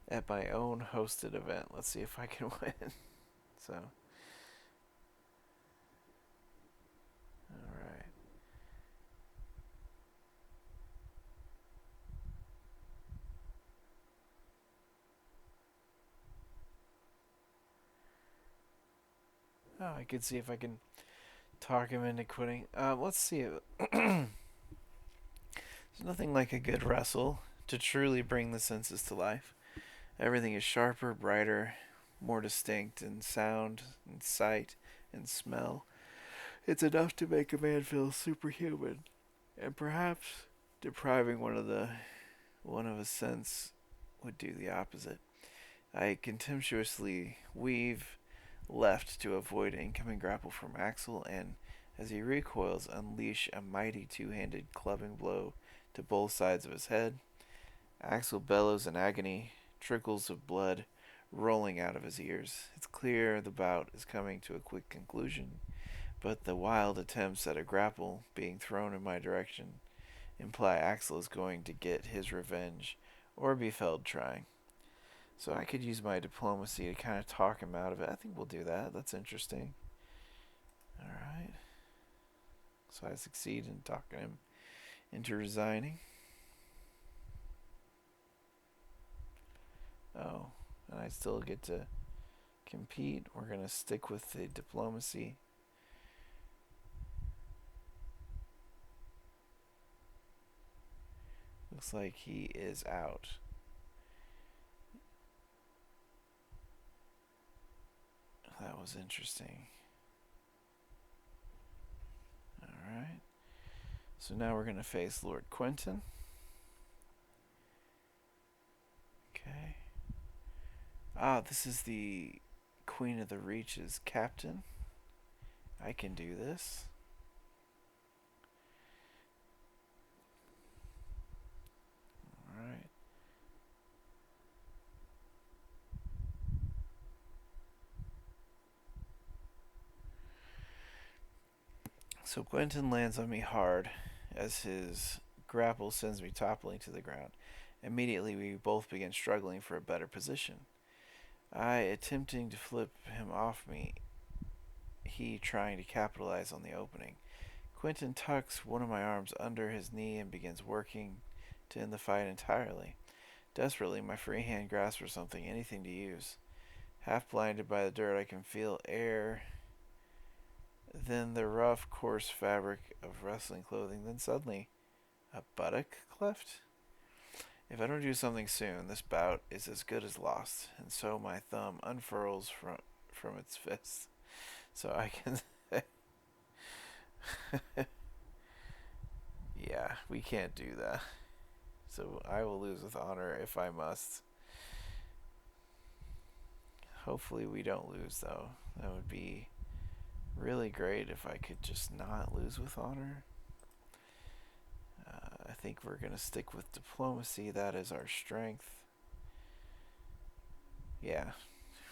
At my own hosted event. Let's see if I can win. So. Alright. Oh, I can see if I can talk him into quitting. Let's see. There's nothing like a good wrestle to truly bring the senses to life. Everything is sharper, brighter, more distinct in sound and sight and smell. It's enough to make a man feel superhuman, and perhaps depriving one of a sense would do the opposite. I contemptuously weave left to avoid incoming grapple from Axel, and as he recoils, unleash a mighty two-handed clubbing blow to both sides of his head. Axel bellows in agony, trickles of blood rolling out of his ears. It's clear the bout is coming to a quick conclusion, but the wild attempts at a grapple being thrown in my direction imply Axel is going to get his revenge or be felled trying. So I could use my diplomacy to kind of talk him out of it. I think we'll do that. That's interesting. Alright. So I succeed in talking him into resigning. Oh, and I still get to compete. We're going to stick with the diplomacy. Looks like he is out. That was interesting. Alright. So now we're going to face Lord Quentin. Okay. Ah, this is the Queen of the Reach's captain. I can do this. Alright. So Quentin lands on me hard as his grapple sends me toppling to the ground. Immediately we both begin struggling for a better position. I attempting to flip him off me, he trying to capitalize on the opening. Quentin tucks one of my arms under his knee and begins working to end the fight entirely. Desperately, my free hand grasps for something, anything to use. Half blinded by the dirt, I can feel air, then the rough, coarse fabric of wrestling clothing, then suddenly a buttock cleft? If I don't do something soon, this bout is as good as lost, and so my thumb unfurls from its fist. So I can... Yeah, we can't do that. So I will lose with honor if I must. Hopefully we don't lose, though. That would be really great if I could just not lose with honor. I think we're going to stick with diplomacy. That is our strength. Yeah,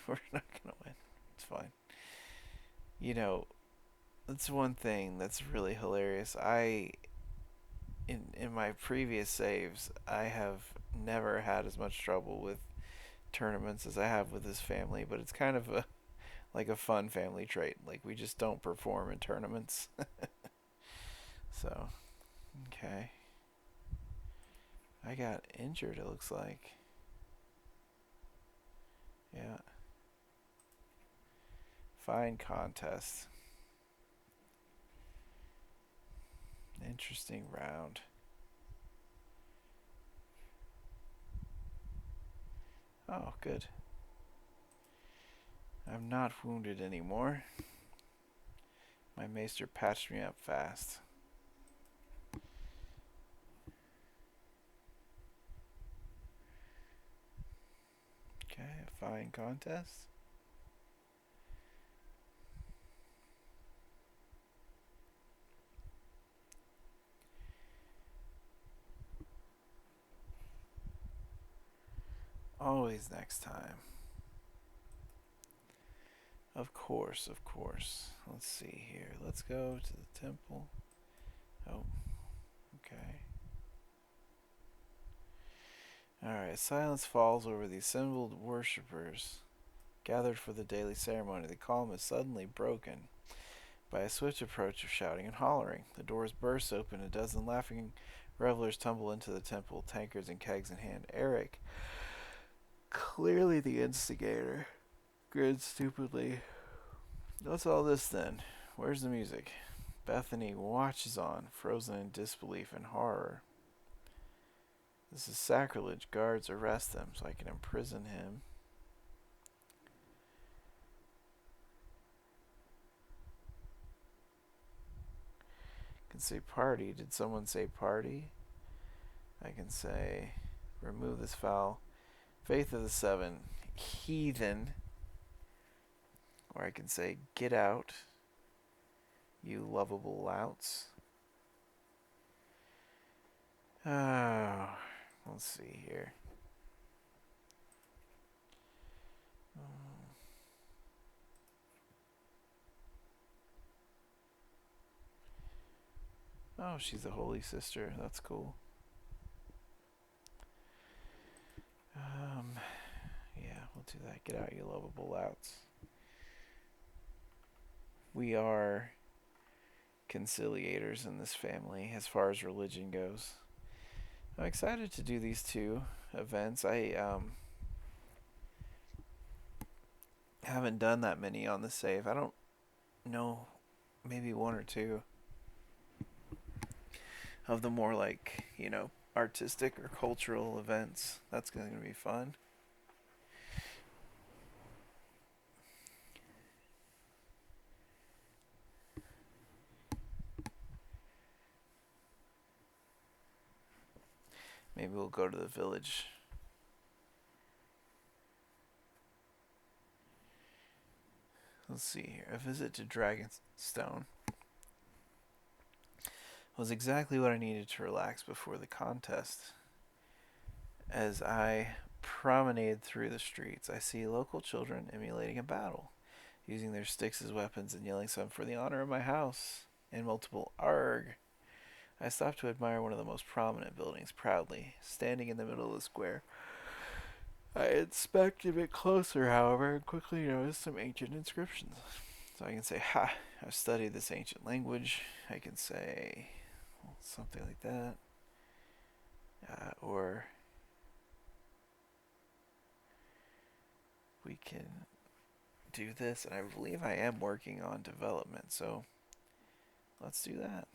we're not going to win. It's fine. You know, that's one thing that's really hilarious. In my previous saves, I have never had as much trouble with tournaments as I have with this family, but it's kind of like a fun family trait. Like, we just don't perform in tournaments. So, okay. I got injured, it looks like. Yeah. Fine contest. Interesting round. Oh, good. I'm not wounded anymore. My maester patched me up fast. Okay, a fine contest. Always next time. Of course, of course. Let's see here. Let's go to the temple. Oh, okay. Alright, silence falls over the assembled worshippers gathered for the daily ceremony. The calm is suddenly broken by a swift approach of shouting and hollering. The doors burst open. A dozen laughing revelers tumble into the temple, tankards and kegs in hand. Eric, clearly the instigator, grins stupidly. What's all this then? Where's the music? Bethany watches on, frozen in disbelief and horror. This is sacrilege. Guards, arrest them so I can imprison him. I can say party. Did someone say party? I can say remove this foul. Faith of the Seven, heathen. Or I can say get out, you lovable louts. Oh, let's see here. Oh, she's a holy sister. That's cool. Yeah, we'll do that. Get out, you lovable louts. We are conciliators in this family as far as religion goes. I'm excited to do these two events. I haven't done that many on the save. I don't know, maybe one or two of the more like, artistic or cultural events. That's going to be fun. Maybe we'll go to the village. Let's see here. A visit to Dragonstone was exactly what I needed to relax before the contest. As I promenade through the streets, I see local children emulating a battle, using their sticks as weapons and yelling some for the honor of my house and multiple arg. I stop to admire one of the most prominent buildings proudly, standing in the middle of the square. I inspect a bit closer, however, and quickly notice some ancient inscriptions. So I can say, ha, I've studied this ancient language. I can say something like that. Or we can do this, and I believe I am working on development, so let's do that.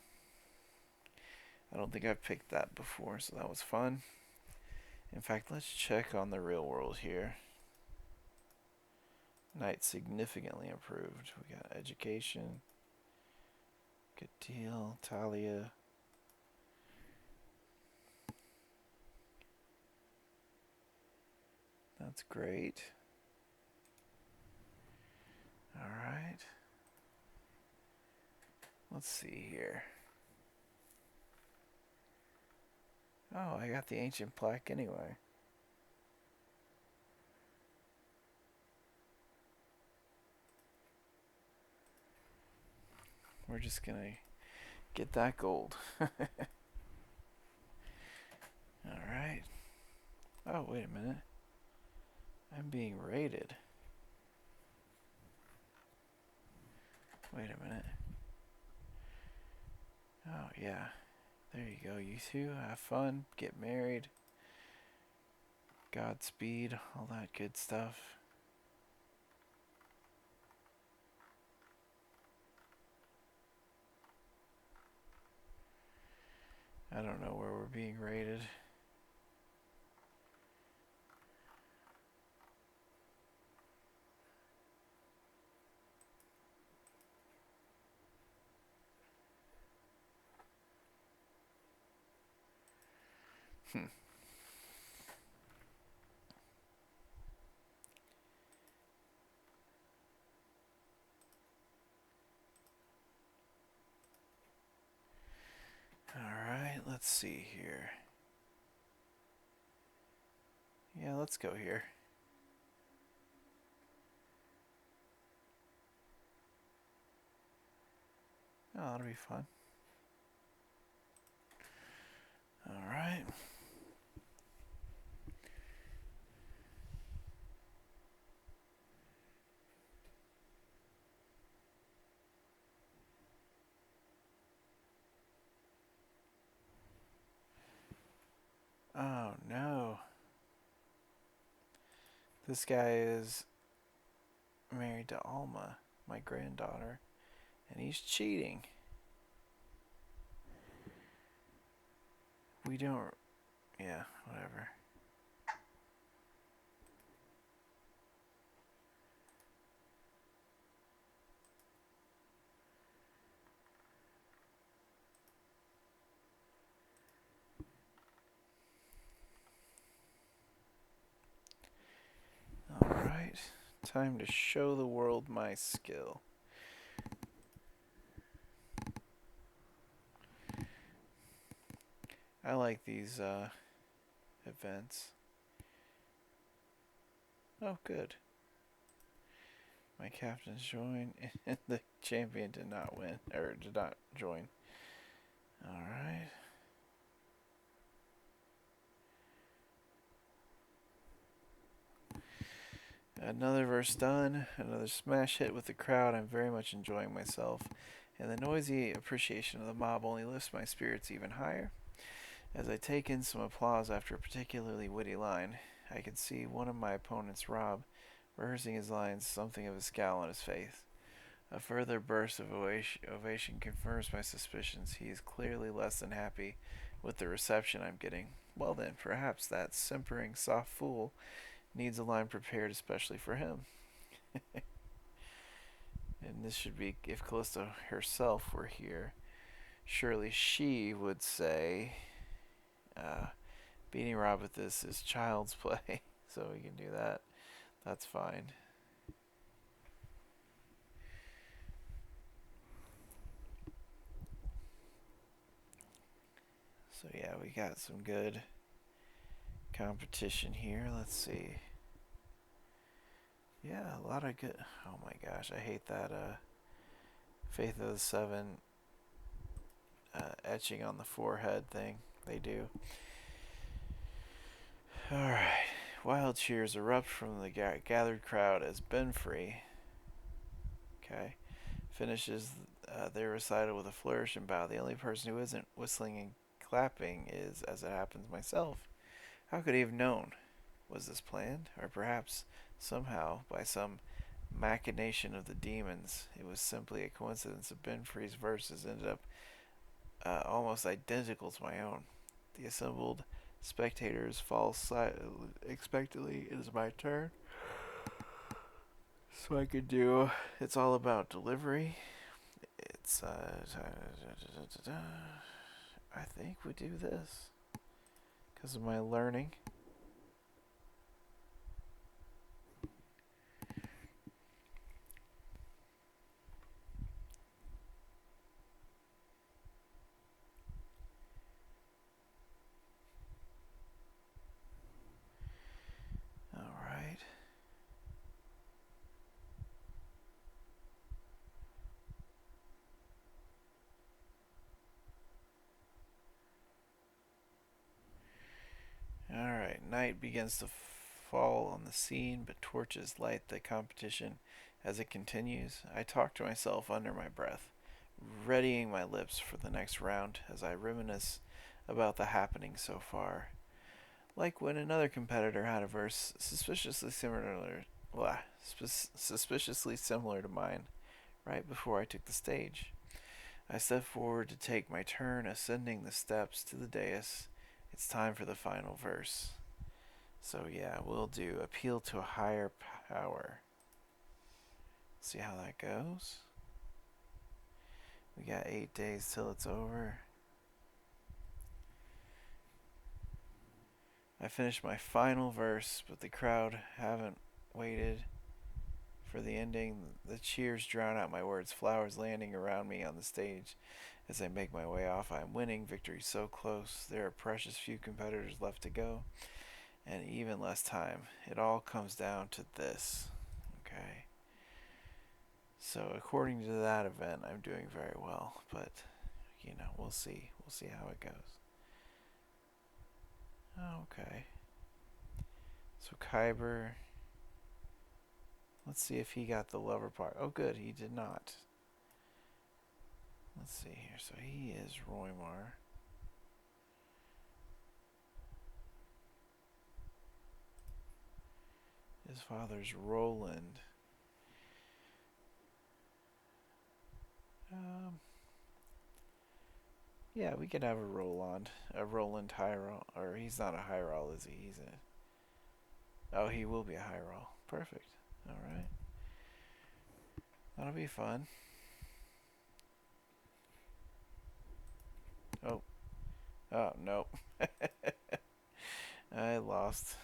I don't think I've picked that before, so that was fun. In fact, let's check on the real world here. Knight significantly improved. We got education. Good deal. Talia. That's great. Alright. Let's see here. Oh, I got the ancient plaque anyway. We're just gonna get that gold. Alright. Oh, wait a minute. I'm being raided. Wait a minute. Oh, yeah. There you go. You two have fun. Get married. Godspeed. All that good stuff. I don't know where we're being raided. Alright, let's see here. Yeah, let's go here. Oh, that'll be fun. Alright. Oh no. This guy is married to Alma, my granddaughter, and he's cheating. We don't. Yeah, whatever. Alright. Time to show the world my skill. I like these events. Oh, good. My captains joined, and the champion did not win, or did not join. Alright. Another verse done. Another smash hit with the crowd. I'm very much enjoying myself, and the noisy appreciation of the mob only lifts my spirits even higher. As I take in some applause after a particularly witty line, I can see one of my opponents, Rob, rehearsing his lines, something of a scowl on his face. A further burst of ovation confirms my suspicions. He is clearly less than happy with the reception I'm getting. Well then, perhaps that simpering, soft fool needs a line prepared especially for him. And this should be if Callisto herself were here. Surely she would say, beating Rob with this is child's play. So we can do that. That's fine. So yeah, we got some good competition here. Let's see. Yeah, a lot of good. Oh my gosh, I hate that Faith of the Seven etching on the forehead thing they do. Alright. Wild cheers erupt from the gathered crowd as Benfrey, okay, finishes their recital with a flourish and bow. The only person who isn't whistling and clapping is, as it happens, myself. How could he have known? Was this planned? Or perhaps, somehow, by some machination of the demons, it was simply a coincidence that Benfrey's verses ended up almost identical to my own. The assembled spectators fall expectantly. It is my turn. So I could do. It's all about delivery. It's. I think we do this because of my learning. Alright. Alright, night begins to fall on the scene, but torches light the competition as it continues. I talk to myself under my breath, readying my lips for the next round as I reminisce about the happenings so far. Like when another competitor had a verse suspiciously similar to mine right before I took the stage. I step forward to take my turn, ascending the steps to the dais. It's time for the final verse. So yeah, we'll do appeal to a higher power. See how that goes. We got 8 days till it's over. I finished my final verse, but the crowd haven't waited for the ending. The cheers drown out my words, flowers landing around me on the stage as I make my way off. I am winning, victory so close. There are precious few competitors left to go, and even less time. It all comes down to this. Okay. So according to that event, I'm doing very well, but you know, we'll see. We'll see how it goes. Okay. So Kyber, let's see if he got the lover part. Oh good, he did not. Let's see here. So he is Roymar. His father's Roland. Yeah, we could have a Roland Heiral, or he's not a Heiral, is he? He's a. Oh, he will be a Heiral. Perfect. All right, that'll be fun. Oh, oh no, I lost.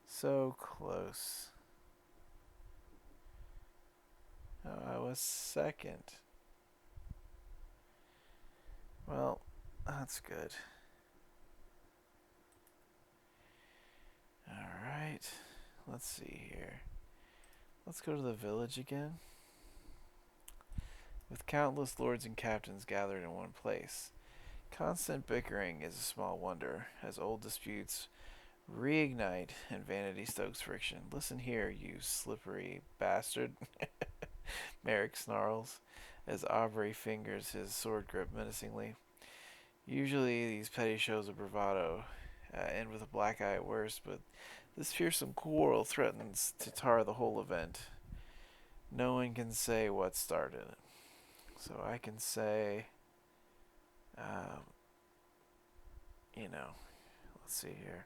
So close. Oh, I was second. Well, that's good. Alright, let's see here. Let's go to the village again. With countless lords and captains gathered in one place, constant bickering is a small wonder, as old disputes reignite and vanity stokes friction. Listen here, you slippery bastard, Merrick snarls, as Aubrey fingers his sword grip menacingly. Usually these petty shows of bravado end with a black eye at worst, but this fearsome quarrel threatens to tar the whole event. No one can say what started it. So I can say, um, you know, let's see here.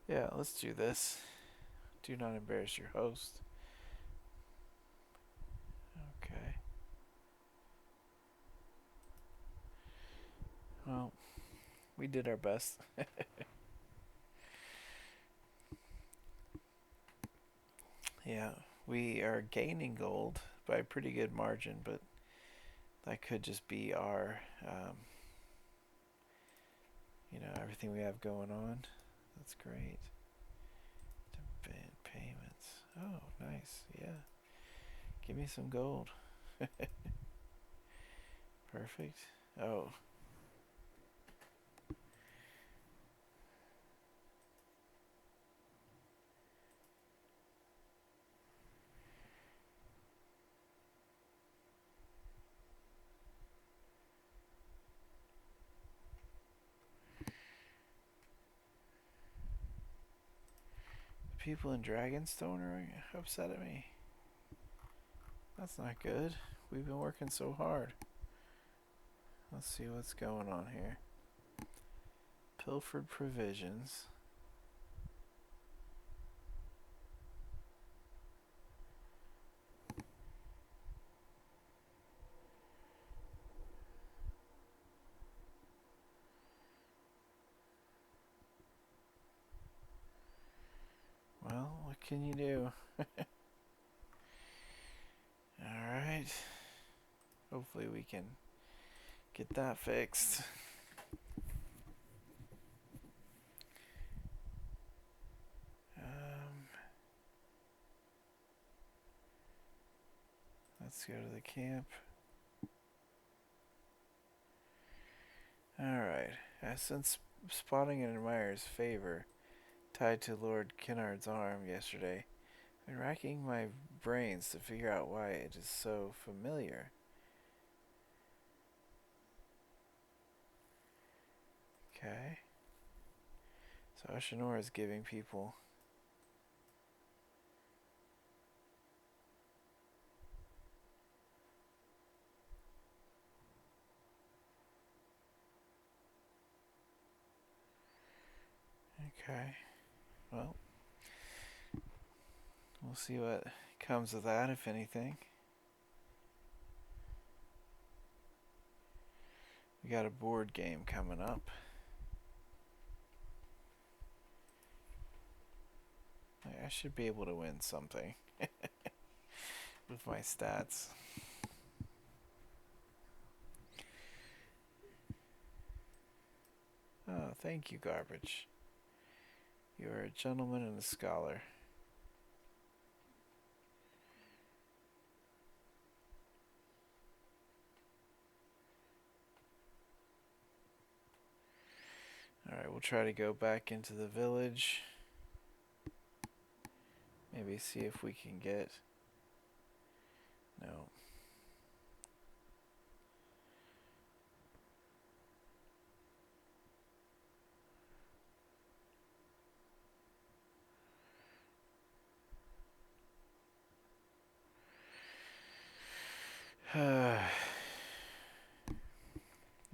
Yeah, let's do this. Do not embarrass your host. Okay. Well, we did our best. Yeah, we are gaining gold by a pretty good margin, but that could just be our, everything we have going on. That's great. Demand payments. Oh, nice. Yeah. Give me some gold. Perfect. Oh. People in Dragonstone are upset at me. That's not good. We've been working so hard. Let's see what's going on here. Pilfered provisions. Well, what can you do? Alright. Hopefully we can get that fixed. Let's go to the camp. Alright. Since spotting an admirer's favor tied to Lord Kinnard's arm yesterday, I've been racking my brains to figure out why it is so familiar. Okay. So Ashinor is giving people... Okay. Well, we'll see what comes of that, if anything. We got a board game coming up. I should be able to win something with my stats. Oh, thank you, Garbage. You are a gentleman and a scholar. Alright, we'll try to go back into the village. Maybe see if we can get... No.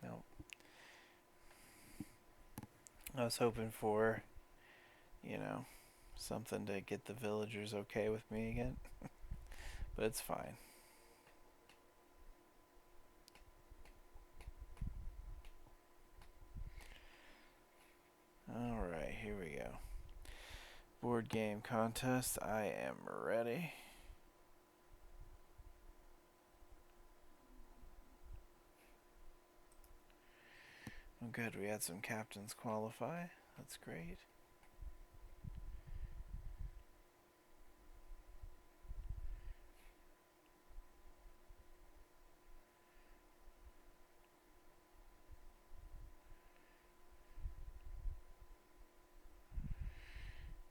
No. I was hoping for, you know, something to get the villagers okay with me again. But it's fine. Alright, here we go. Board game contest. I am ready. Oh, good. We had some captains qualify. That's great.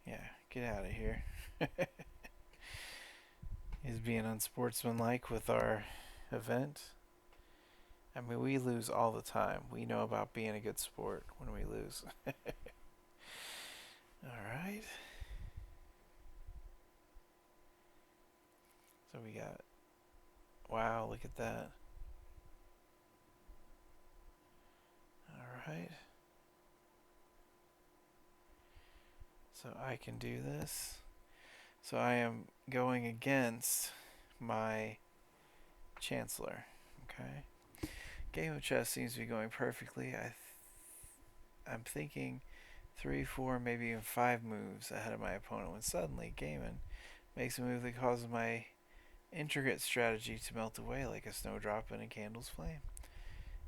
Yeah, get out of here. He's being unsportsmanlike with our event. I mean, we lose all the time. We know about being a good sport when we lose. Alright. So we got... Wow, look at that. Alright. So I can do this. So I am going against my Chancellor. Okay. Game of chess seems to be going perfectly. I'm thinking 3, 4, maybe even 5 moves ahead of my opponent when suddenly Gaiman makes a move that causes my intricate strategy to melt away like a snowdrop in a candle's flame.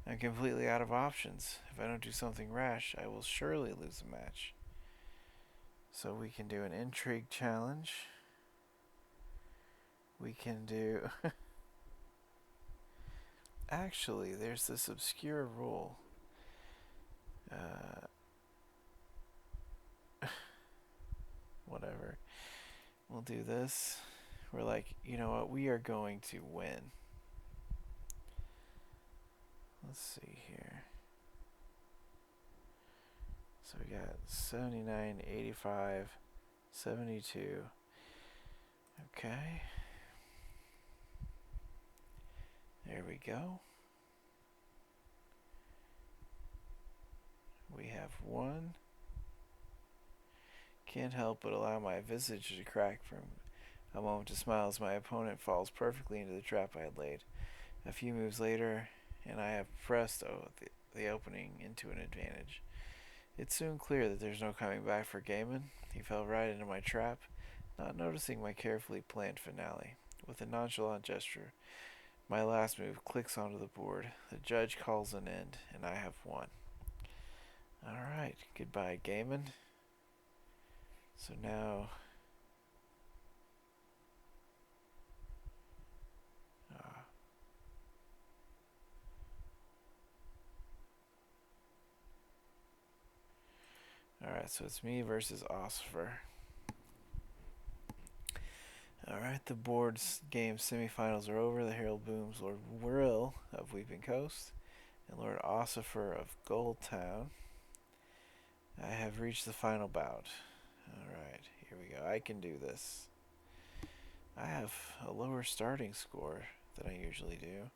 I'm completely out of options. If I don't do something rash, I will surely lose the match. So we can do an intrigue challenge. We can do... Actually, there's this obscure rule. Whatever. We'll do this. We're like, you know what? We are going to win. Let's see here. So we got 79, 85, 72. Okay. There we go. We have 1. Can't help but allow my visage to crack from a moment to smile as my opponent falls perfectly into the trap I had laid. A few moves later, and I have pressed the opening into an advantage. It's soon clear that there's no coming back for Gaiman. He fell right into my trap, not noticing my carefully planned finale. With a nonchalant gesture, my last move clicks onto the board. The judge calls an end, and I have won. Alright, goodbye, Gaiman. So now... Alright, so it's me versus Osfer. Alright, the board's game semifinals are over. The Herald booms Lord Will of Weeping Coast and Lord Ossifer of Goldtown. I have reached the final bout. Alright, here we go. I can do this. I have a lower starting score than I usually do.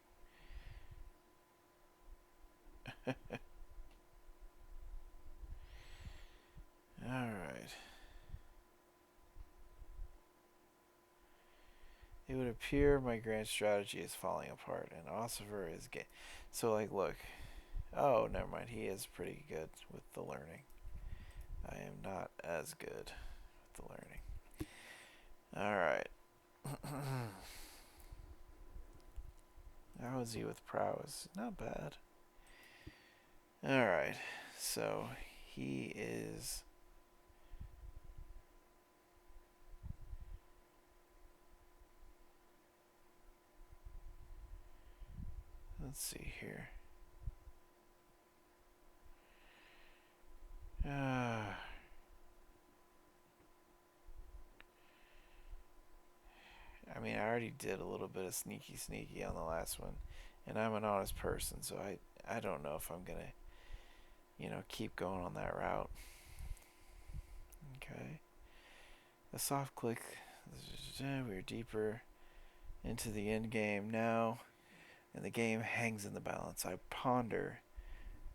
Alright. It would appear my grand strategy is falling apart, and Ossifer is so, like, look. Oh, never mind. He is pretty good with the learning. I am not as good with the learning. Alright. How is he with prowess? Not bad. Alright. So, he is... Let's see here. I mean, I already did a little bit of sneaky on the last one, and I'm an honest person, so I don't know if I'm gonna, keep going on that route. Okay. A soft click. We're deeper into the end game now, and the game hangs in the balance. I ponder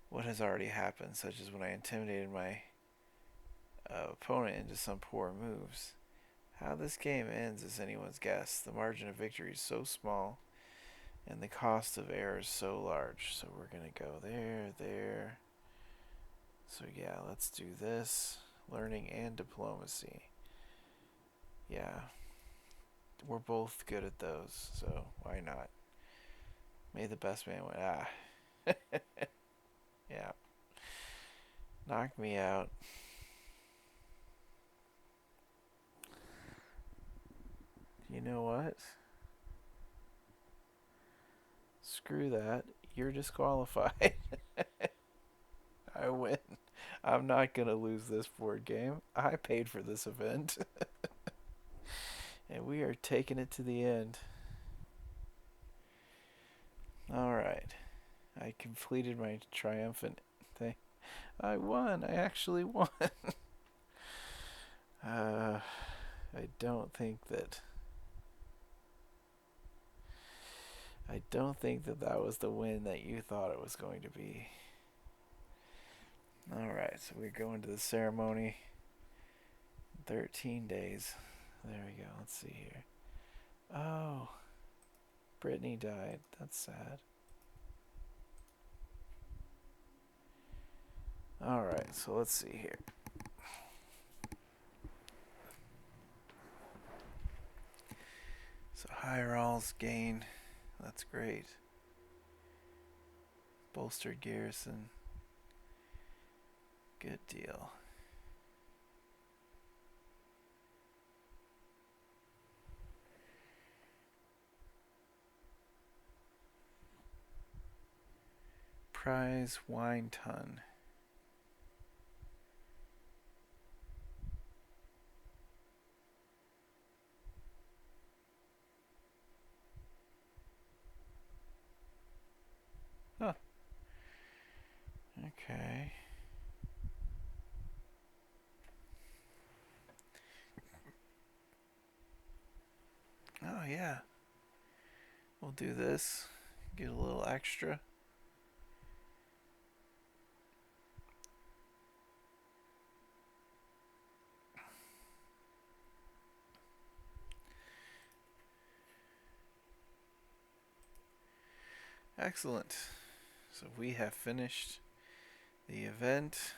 what has already happened, such as when I intimidated my opponent into some poor moves. How this game ends is anyone's guess. The margin of victory is so small, and the cost of error is so large. So we're going to go there. So yeah, let's do this. Learning and diplomacy. Yeah. We're both good at those, so why not? May the best man win. Yeah. Knock me out. You know what? Screw that. You're disqualified. I win. I'm not going to lose this board game. I paid for this event. And we are taking it to the end. Alright. I completed my triumphant thing. I won. I actually won. I don't think that... that was the win that you thought it was going to be. Alright, so we're going to the ceremony. 13 days. There we go. Let's see here. Oh. Brittany died. That's sad. Alright, so let's see here. So Heiral's gain. That's great. Bolstered garrison. Good deal. Prize wine ton. Huh. Okay. Oh, yeah. We'll do this. Get a little extra. Excellent. So we have finished the event.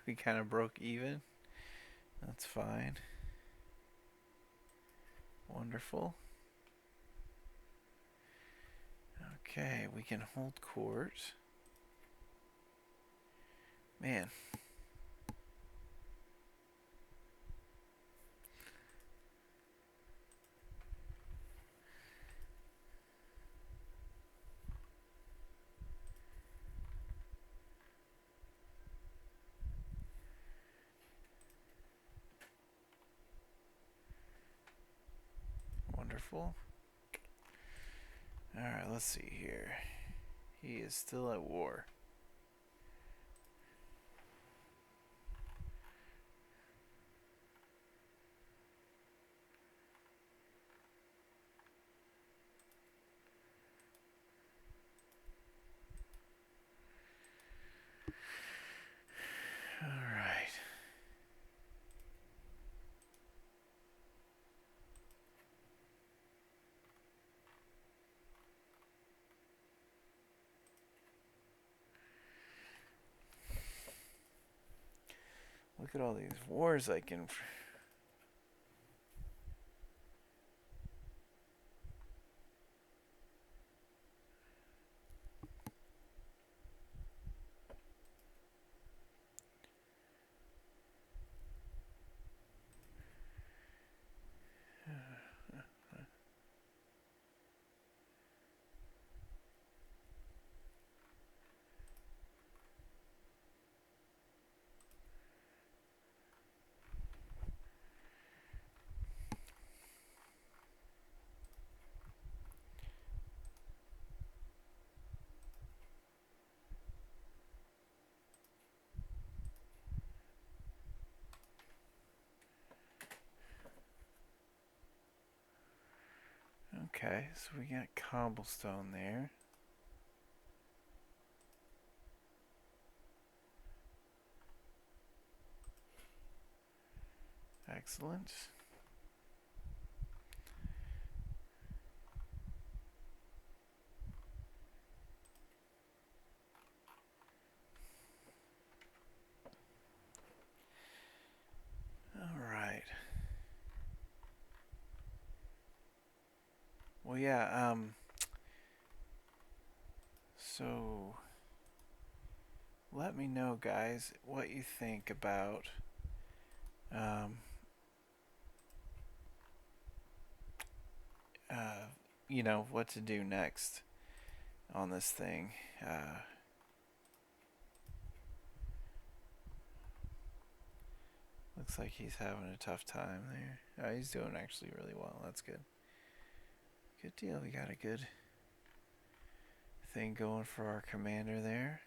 We kind of broke even. That's fine. Wonderful. Okay, we can hold court. Man. Wonderful. Alright, let's see here. He is still at war. Alright. Look at all these wars I can... Okay, so we got cobblestone there. Excellent. All right. Well, yeah, so let me know, guys, what you think about um, you know, what to do next on this thing. Looks like he's having a tough time there. He's doing actually really well. That's good. Good deal. We got a good thing going for our commander there.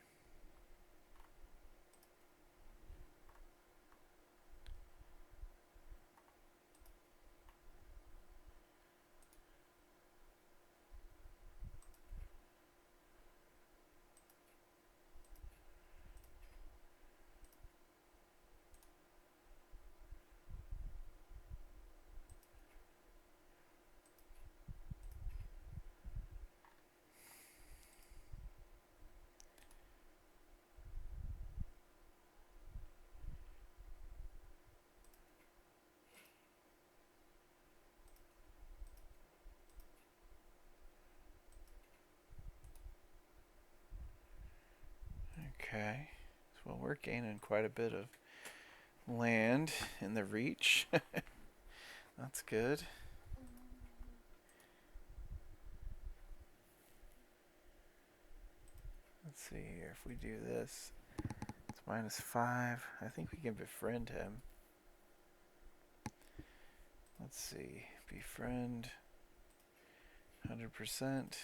Okay. Well, we're gaining quite a bit of land in the reach. That's good. Let's see here. If we do this, it's -5. I think we can befriend him. Let's see. Befriend. 100%.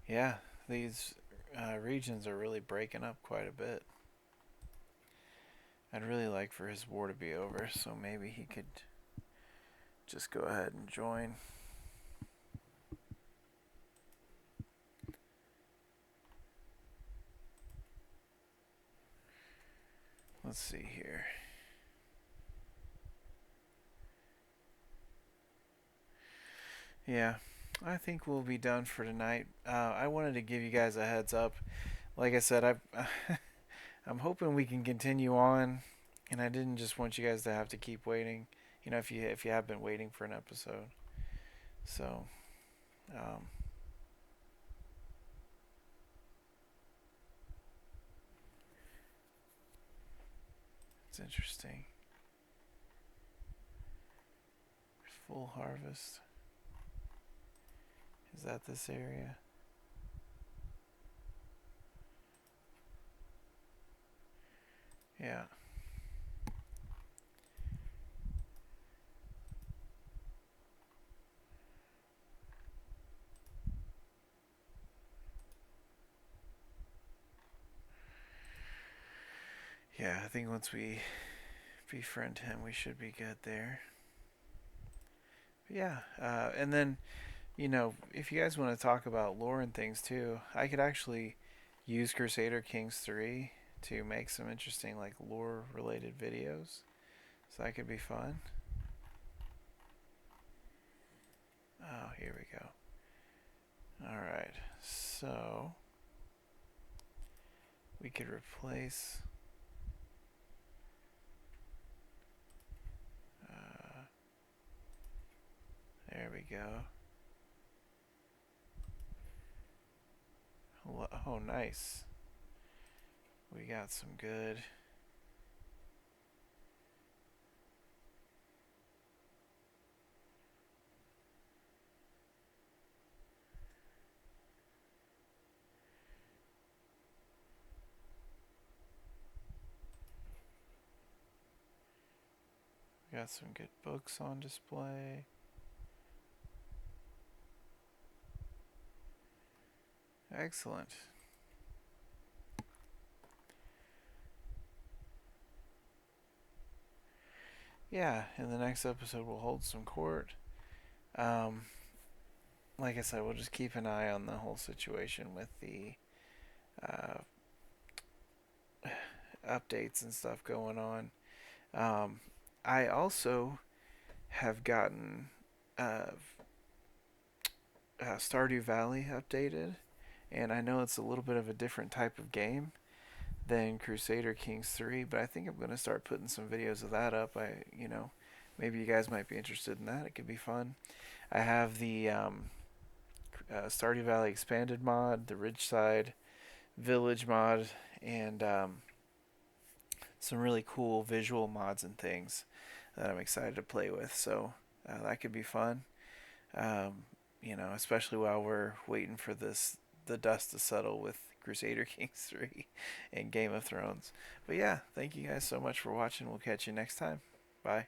Yeah, these regions are really breaking up quite a bit. I'd really like for his war to be over, so maybe he could just go ahead and join. Let's see here. Yeah, I think we'll be done for tonight. I wanted to give you guys a heads up. Like I said, I'm hoping we can continue on, and I didn't just want you guys to have to keep waiting. You know, if you have been waiting for an episode, so um, it's interesting. Full harvest. Is that this area? Yeah. Yeah, I think once we befriend him, we should be good there. But yeah, and then if you guys want to talk about lore and things too, I could actually use Crusader Kings 3 to make some interesting like lore related videos. So that could be fun. Oh, here we go. Alright, so we could replace there we go. Oh, nice. We got some good. We got some good books on display. Excellent. Yeah, in the next episode we'll hold some court. Um, like I said, we'll just keep an eye on the whole situation with the uh, updates and stuff going on. Um, I also have gotten uh, Stardew Valley updated, and I know it's a little bit of a different type of game than Crusader Kings 3, but I think I'm going to start putting some videos of that up. Maybe you guys might be interested in that. It could be fun. I have the Stardew Valley expanded mod, the Ridgeside Village mod, and some really cool visual mods and things that I'm excited to play with. So that could be fun. Especially while we're waiting for the dust to settle with Crusader Kings 3 and Game of Thrones. But yeah, thank you guys so much for watching. We'll catch you next time. Bye.